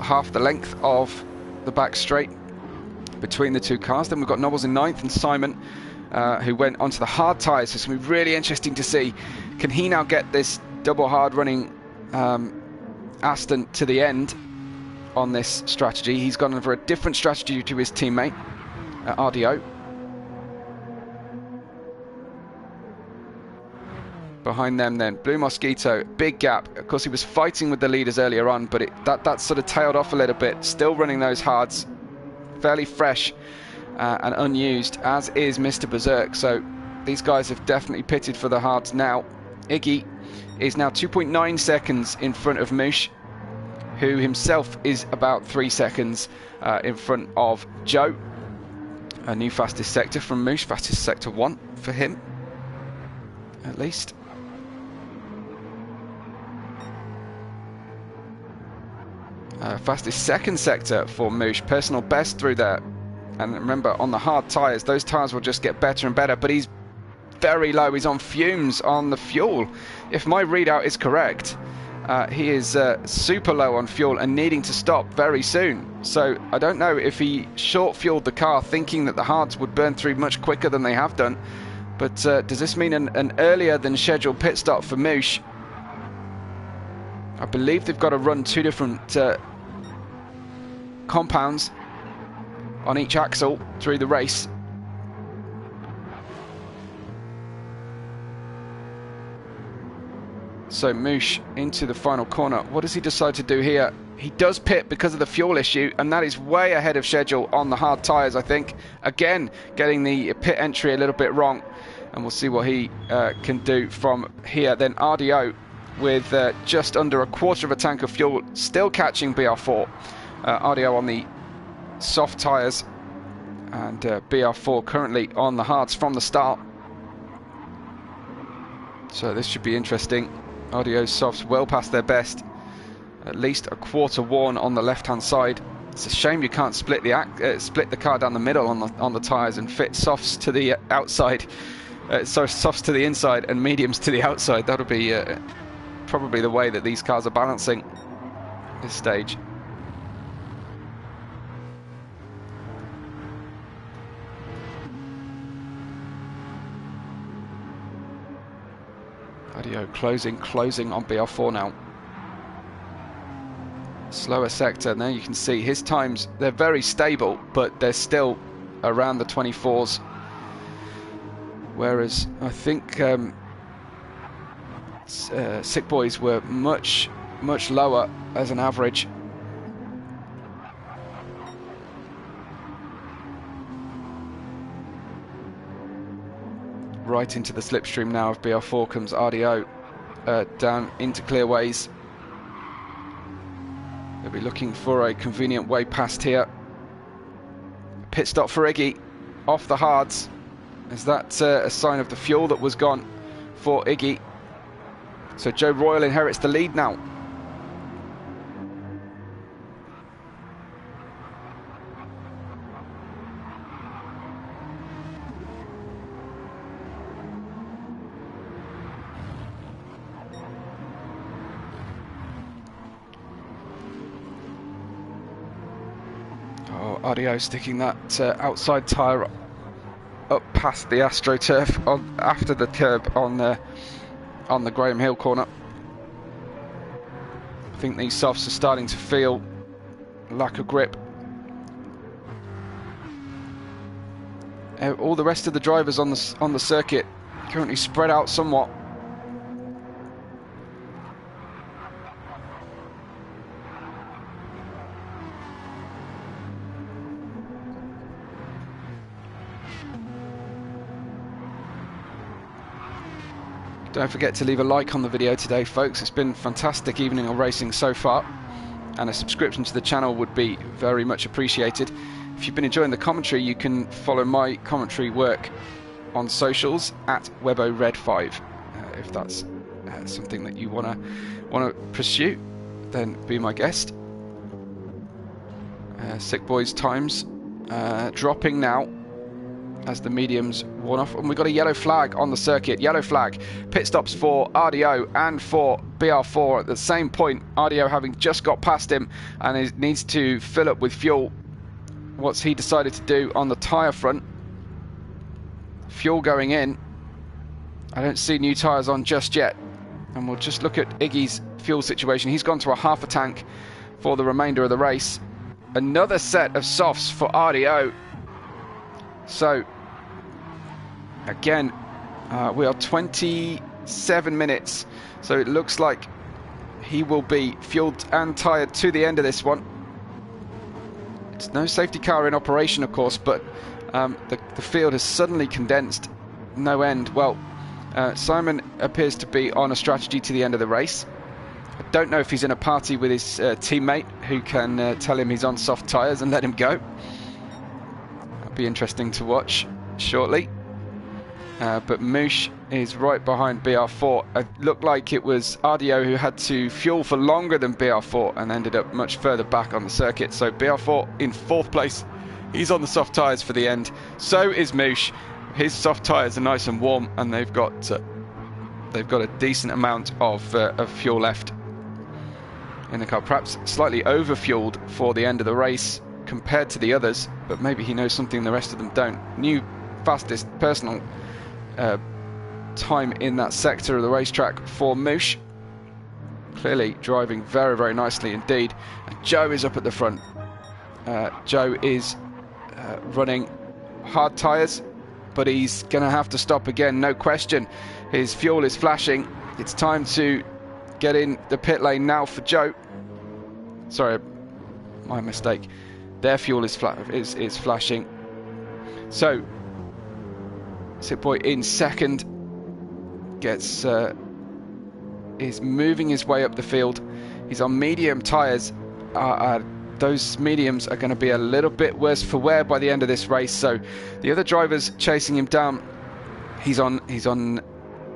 half the length of the back straight between the two cars. Then we've got Nobbles in 9th and Simon, who went onto the hard tyres. So it's going to be really interesting to see, can he now get this double hard running Aston to the end on this strategy? He's gone for a different strategy to his teammate Areo. Behind them then Blue Mosquito, big gap. Of course he was fighting with the leaders earlier on, but that sort of tailed off a little bit. Still running those hards, fairly fresh and unused, as is Mr. Berserk. So these guys have definitely pitted for the hards now. Iggy is now 2.9 seconds in front of Moosh, who himself is about 3 seconds in front of Joe. A new fastest sector from Moosh, fastest sector 1 for him, at least. Fastest second sector for Moosh, personal best through there. And remember, on the hard tyres, those tyres will just get better and better, but he's very low. He's on fumes on the fuel. If my readout is correct, he is super low on fuel and needing to stop very soon. So I don't know if he short fueled the car thinking that the hards would burn through much quicker than they have done. But does this mean an earlier than scheduled pit stop for Moosh? I believe they've got to run 2 different compounds on each axle through the race. So Moosh into the final corner. What does he decide to do here? He does pit because of the fuel issue, and that is way ahead of schedule on the hard tyres, I think. Again, getting the pit entry a little bit wrong, and we'll see what he can do from here. Then Areo with just under a quarter of a tank of fuel, still catching BR4. Areo on the soft tyres, and BR4 currently on the hards from the start. So this should be interesting. Areo's softs well past their best, at least a quarter worn on the left-hand side. It's a shame you can't split the car down the middle on the tyres and fit softs to the outside. So softs to the inside and mediums to the outside. That'll be probably the way that these cars are balancing this stage. Areo closing on BR4 now. Slower sector. Now you can see his times, they're very stable, but they're still around the 24s. Whereas I think Sick Boys were much lower as an average. Right into the slipstream now of BR4 comes Areo down into clearways. They'll be looking for a convenient way past here. Pit stop for Iggy off the hards. Is that a sign of the fuel that was gone for Iggy? So Joe Royal inherits the lead now. Oh, Areo sticking that outside tyre up past the AstroTurf on after the curb on the Graham Hill corner. I think these softs are starting to feel lack of grip. All the rest of the drivers on the circuit currently spread out somewhat. Don't forget to leave a like on the video today, folks. It's been a fantastic evening of racing so far, and a subscription to the channel would be very much appreciated. If you've been enjoying the commentary, you can follow my commentary work on socials at WebORed5. If that's something that you want to pursue, then be my guest. Sick Boys times dropping now as the mediums worn off, and we've got a yellow flag on the circuit. Yellow flag, pit stops for Areo and for BR4 at the same point. Areo having just got past him and needs to fill up with fuel. What's he decided to do on the tyre front? Fuel going in. I don't see new tyres on just yet, and we'll just look at Iggy's fuel situation. He's gone to a half a tank for the remainder of the race. Another set of softs for Areo. So again, we are 27 minutes, so it looks like he will be fueled and tyred to the end of this one. It's no safety car in operation, of course, but the field has suddenly condensed no end. Well, Simon appears to be on a strategy to the end of the race. I don't know if he's in a party with his teammate who can tell him he's on soft tyres and let him go. That'll be interesting to watch shortly. But Moosh is right behind BR4. It looked like it was Areo who had to fuel for longer than BR4 and ended up much further back on the circuit. So BR4 in 4th place. He's on the soft tyres for the end. So is Moosh. His soft tyres are nice and warm, and they've got a decent amount of fuel left in the car. Perhaps slightly over-fueled for the end of the race compared to the others, but maybe he knows something the rest of them don't. New fastest personal time in that sector of the racetrack for Moosh. Clearly driving very, very nicely indeed. And Joe is up at the front. Joe is running hard tyres, but he's going to have to stop again, no question. His fuel is flashing. It's time to get in the pit lane now for Joe. Sorry, my mistake. Their fuel is flashing. So Sick Boy in second is moving his way up the field. He's on medium tyres. Those mediums are going to be a little bit worse for wear by the end of this race. So the other drivers chasing him down. He's on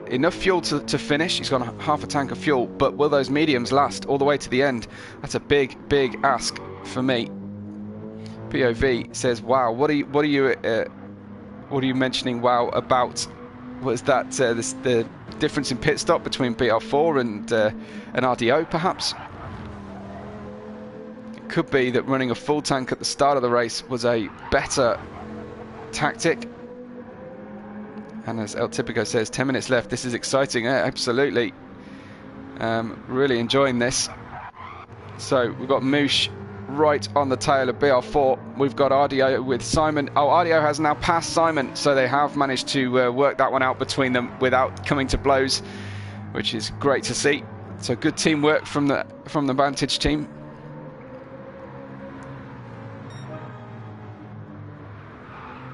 enough fuel to finish. He's got half a tank of fuel, but will those mediums last all the way to the end? That's a big ask for me. POV says, "Wow, what are you mentioning? Wow about? Was that the difference in pit stop between BR4 and RDO, perhaps?" It could be that running a full tank at the start of the race was a better tactic. And as El Tipico says, 10 minutes left. This is exciting. Absolutely. Really enjoying this. So we've got Moosh right on the tail of BR4. We've got Areo with Simon. Oh, Areo has now passed Simon, so they have managed to work that one out between them without coming to blows, which is great to see. So good teamwork from the Vantage team.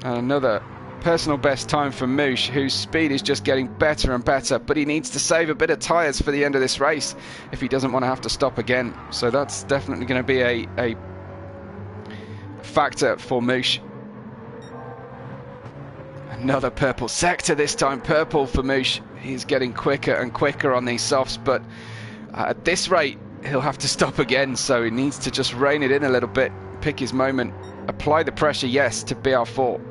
And another personal best time for Moosh, whose speed is just getting better and better, but he needs to save a bit of tyres for the end of this race if he doesn't want to have to stop again. So that's definitely going to be a factor for Moosh. Another purple sector, this time purple for Moosh. He's getting quicker and quicker on these softs, but at this rate, he'll have to stop again, so he needs to just rein it in a little bit, pick his moment, apply the pressure, yes, to BR4.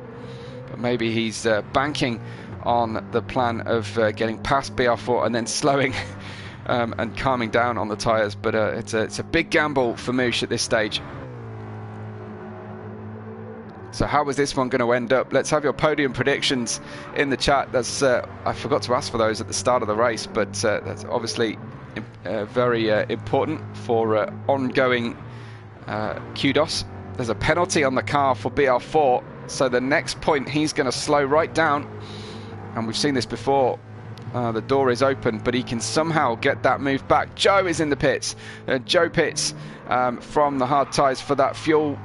But maybe he's banking on the plan of getting past BR4 and then slowing and calming down on the tyres. But it's a big gamble for Moosh at this stage. So how was this one going to end up? Let's have your podium predictions in the chat. That's I forgot to ask for those at the start of the race, but that's obviously very important for ongoing kudos. There's a penalty on the car for BR4, so the next point he's going to slow right down, and we've seen this before. The door is open, but he can somehow get that move back. Joe is in the pits. Joe pits from the hard tyres for that fuel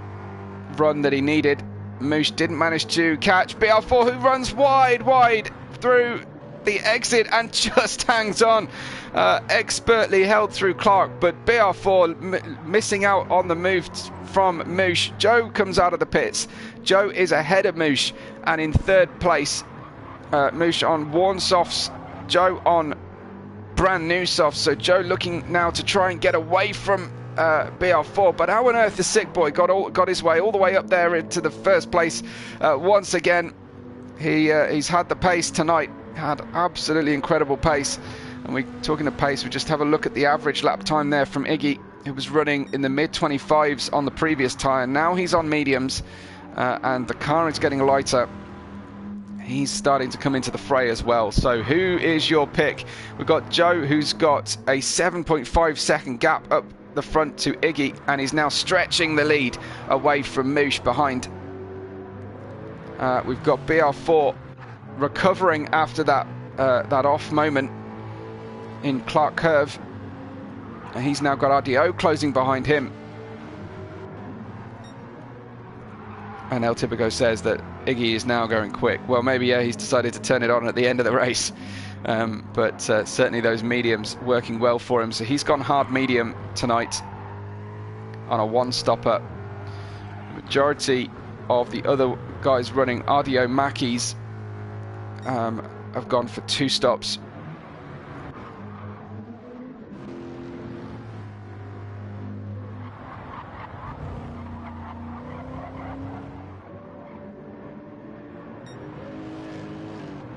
run that he needed. Moosh didn't manage to catch BR4, who runs wide through the exit and just hangs on. Expertly held through Clark, but BR4 missing out on the move from Moosh. Joe comes out of the pits. Joe is ahead of Moosh, and in third place, Moosh on worn softs, Joe on brand new softs. So Joe looking now to try and get away from BR4, but how on earth the sick boy got his way all the way up there into the first place once again? He's had the pace tonight, had absolutely incredible pace. And we talking of pace, we just have a look at the average lap time there from Iggy, who was running in the mid-25s on the previous tyre. Now he's on mediums, and the car is getting lighter. He's starting to come into the fray as well. So who is your pick? We've got Joe, who's got a 7.5 second gap up the front to Iggy, and he's now stretching the lead away from Moosh behind. We've got BR4 recovering after that off moment in Clark Curve, and he's now got Areo closing behind him. And El Typico says that Iggy is now going quick. Well, maybe, yeah, he's decided to turn it on at the end of the race. But certainly those mediums working well for him. So he's gone hard medium tonight on a one-stopper. Majority of the other guys running Areo Mackies have gone for 2 stops.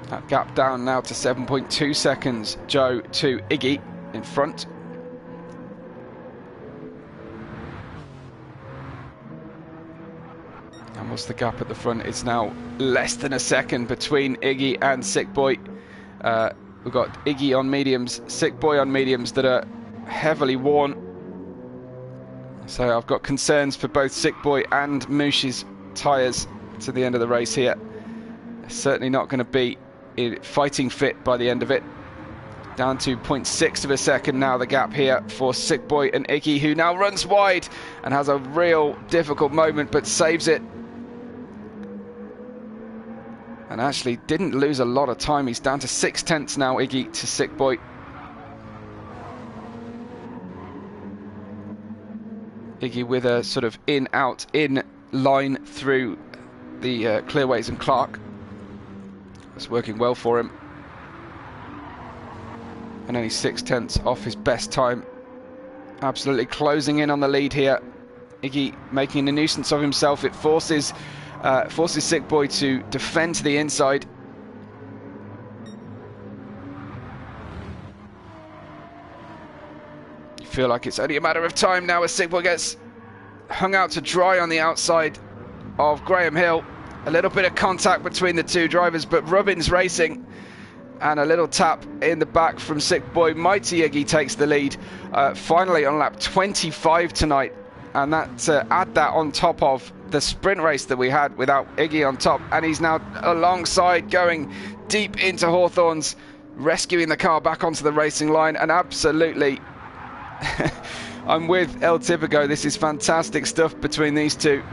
That gap down now to 7.2 seconds. Joe to Iggy in front. And what's the gap at the front? It's now less than a second between Iggy and Sick Boy. We've got Iggy on mediums, Sick Boy on mediums that are heavily worn. So I've got concerns for both Sick Boy and Moosh's tyres to the end of the race here. Certainly not going to be fighting fit by the end of it. Down to 0.6 of a second now, the gap here for Sick Boy and Iggy, who now runs wide and has a real difficult moment but saves it. And actually didn't lose a lot of time. He's down to 0.6 now, Iggy to Sick Boy. Iggy with a sort of in-out, in line through the clearways and Clark. It's working well for him. And only 0.6 off his best time. Absolutely closing in on the lead here. Iggy making a nuisance of himself. It forces Sick Boy to defend to the inside. You feel like it's only a matter of time now as Sick Boy gets hung out to dry on the outside of Graham Hill. A little bit of contact between the two drivers, but Rubbins racing, and a little tap in the back from Sick Boy. Mighty Iggy takes the lead finally on lap 25 tonight, and that add that on top of the sprint race that we had without Iggy on top, and he's now alongside going deep into Hawthorns, rescuing the car back onto the racing line. And absolutely I'm with El Typico. This is fantastic stuff between these two.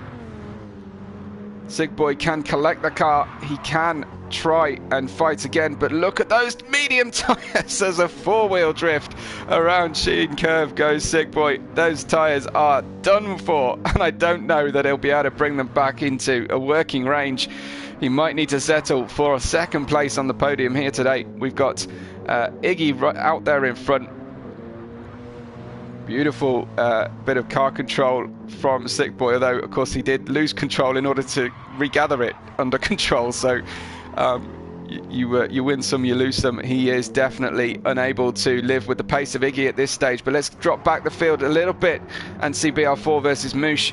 SietseBoy can collect the car. He can try and fight again, but look at those medium tyres as a four-wheel drift around Sheen Curve goes SietseBoy. Those tyres are done for, and I don't know that he'll be able to bring them back into a working range. He might need to settle for a second place on the podium here today. We've got Iggy right out there in front. Beautiful bit of car control from SietseBoy, although of course he did lose control in order to regather it under control. So you win some, you lose some. He is definitely unable to live with the pace of Iggy at this stage. But let's drop back the field a little bit and see BR4 versus Moosh.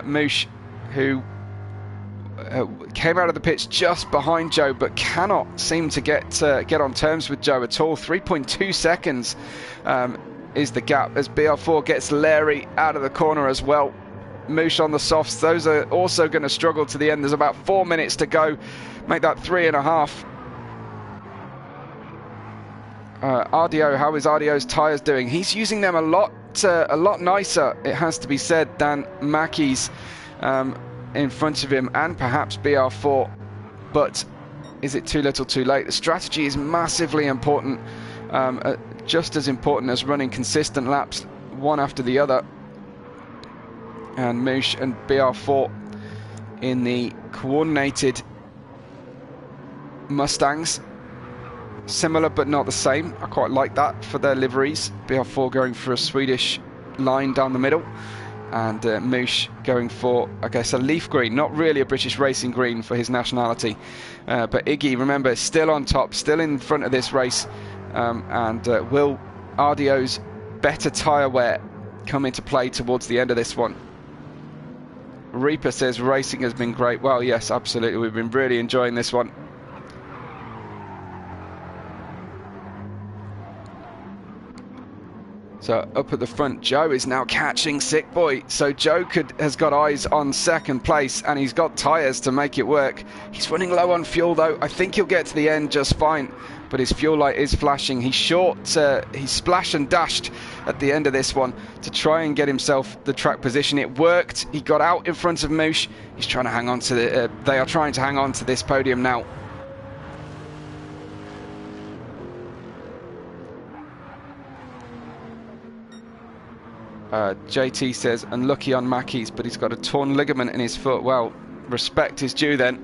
Moosh, who came out of the pits just behind Joe, but cannot seem to get on terms with Joe at all. 3.2 seconds is the gap as BR4 gets Larry out of the corner as well. Moosh on the softs, those are also going to struggle to the end. There's about 4 minutes to go, make that 3.5. Areo, how is Ardeo's tyres doing? He's using them a lot nicer, it has to be said, than Mackey's in front of him, and perhaps BR4. But is it too little too late? The strategy is massively important, just as important as running consistent laps one after the other. And Moosh and BR4 in the coordinated Mustangs, similar but not the same. I quite like that for their liveries. BR4 going for a Swedish line down the middle, and Moosh going for, I guess, a leaf green, not really a British racing green for his nationality. But Iggy, remember, still on top, still in front of this race. And will Ardeo's better tyre wear come into play towards the end of this one? Reaper says racing has been great. Well, yes, absolutely. We've been really enjoying this one. So up at the front, Joe is now catching SietseBoy. So Joe has got eyes on second place, and he's got tyres to make it work. He's running low on fuel though. I think he'll get to the end just fine, but his fuel light is flashing. He's short, he splashed and dashed at the end of this one to try and get himself the track position. It worked. He got out in front of Moosh. He's trying to hang on to they are trying to hang on to this podium now. JT says unlucky on Mackey's, but he's got a torn ligament in his foot. Well, respect is due then,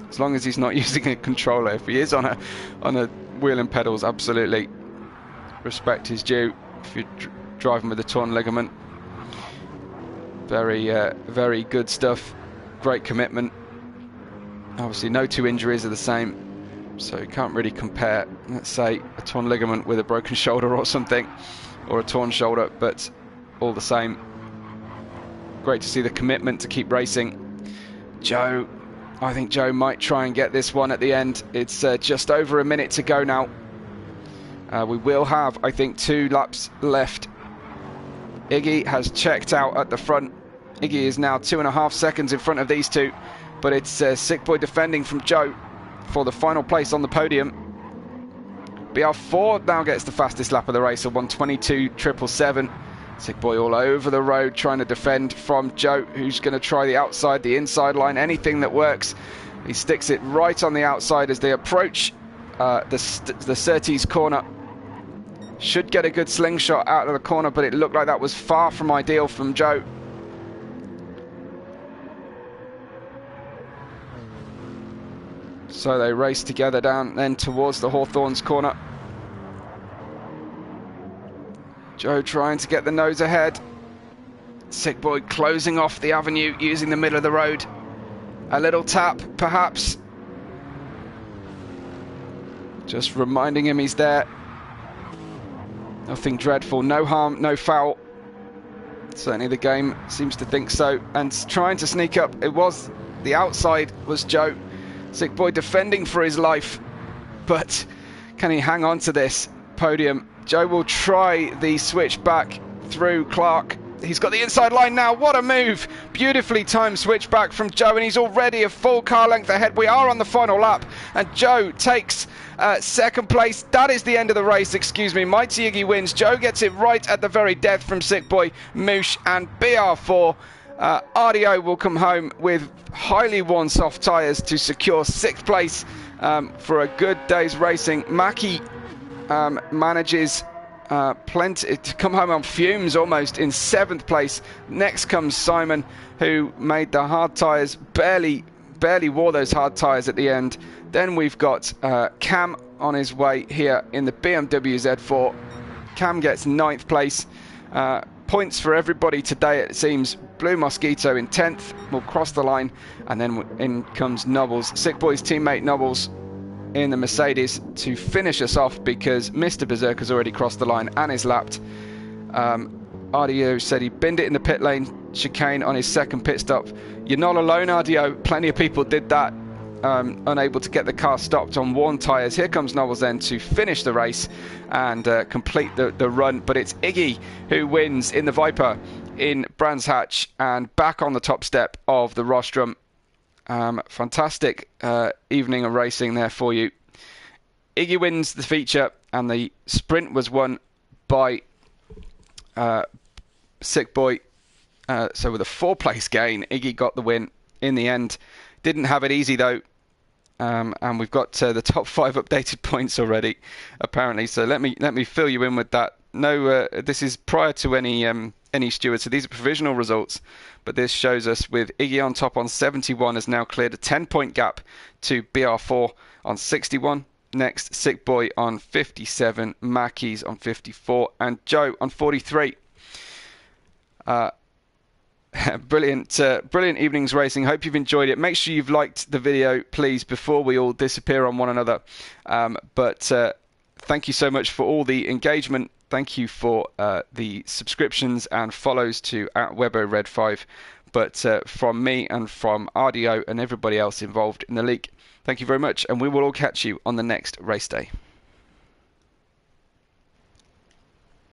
as long as he's not using a controller. If he is on a wheel and pedals, absolutely respect is due if you're driving with a torn ligament. Very good stuff. Great commitment. Obviously no two injuries are the same, so you can't really compare, let's say, a torn ligament with a broken shoulder or something, or a torn shoulder, but all the same, great to see the commitment to keep racing. Joe, I think Joe might try and get this one at the end. It's just over a minute to go now. We will have, I think, 2 laps left. Iggy has checked out at the front. Iggy is now 2.5 seconds in front of these two, but it's SietseBoy defending from Joe for the final place on the podium. BR4 now gets the fastest lap of the race, a 1:22.777. SietseBoy all over the road trying to defend from Joe, who's going to try the outside, the inside line, anything that works. He sticks it right on the outside as they approach the Surtees corner. Should get a good slingshot out of the corner, but it looked like that was far from ideal from Joe. So they race together down then towards the Hawthorns corner. Joe trying to get the nose ahead. SietseBoy closing off the avenue using the middle of the road. A little tap, perhaps. Just reminding him he's there. Nothing dreadful, no harm, no foul. Certainly the game seems to think so. And trying to sneak up, it was the outside was Joe. SietseBoy defending for his life. But can he hang on to this podium? Joe will try the switch back through Clark. He's got the inside line now. What a move. Beautifully timed switch back from Joe, and he's already a full car length ahead. We are on the final lap, and Joe takes second place. That is the end of the race, excuse me. Mighty Iggy wins. Joe gets it right at the very death from SietseBoy, Moosh and BR4. Areo will come home with highly worn soft tyres to secure 6th place for a good day's racing. Mackie manages plenty to come home on fumes almost in 7th place. Next comes Simon, who made the hard tyres, barely wore those hard tyres at the end. Then we've got Cam on his way here in the BMW Z4. Cam gets 9th place. Points for everybody today, it seems. Blue Mosquito in 10th will cross the line, and then in comes Nobbles, Sick Boy's teammate Nobbles in the Mercedes to finish us off, because Mr. Berserker's already crossed the line and is lapped. Areo said he binned it in the pit lane chicane on his 2nd pit stop. You're not alone, Areo. Plenty of people did that, unable to get the car stopped on worn tyres. Here comes Nobbles then to finish the race and complete the run, but it's Iggy who wins in the Viper in Brands Hatch and back on the top step of the rostrum. Fantastic evening of racing there for you. Iggy wins the feature, and the sprint was won by Sick Boy. So with a 4th-place gain, Iggy got the win in the end. Didn't have it easy though, and we've got the top 5 updated points already, apparently. So let me fill you in with that. No, this is prior to any steward, so these are provisional results, but this shows us with Iggy on top on 71, has now cleared a 10-point gap to BR4 on 61. Next, Sick Boy on 57, Mackie's on 54, and Joe on 43. Brilliant evening's racing. Hope you've enjoyed it. Make sure you've liked the video, please, before we all disappear on one another. But thank you so much for all the engagement. Thank you for the subscriptions and follows to @WebORed5. But from me and from Areo and everybody else involved in the league, thank you very much, and we will all catch you on the next race day.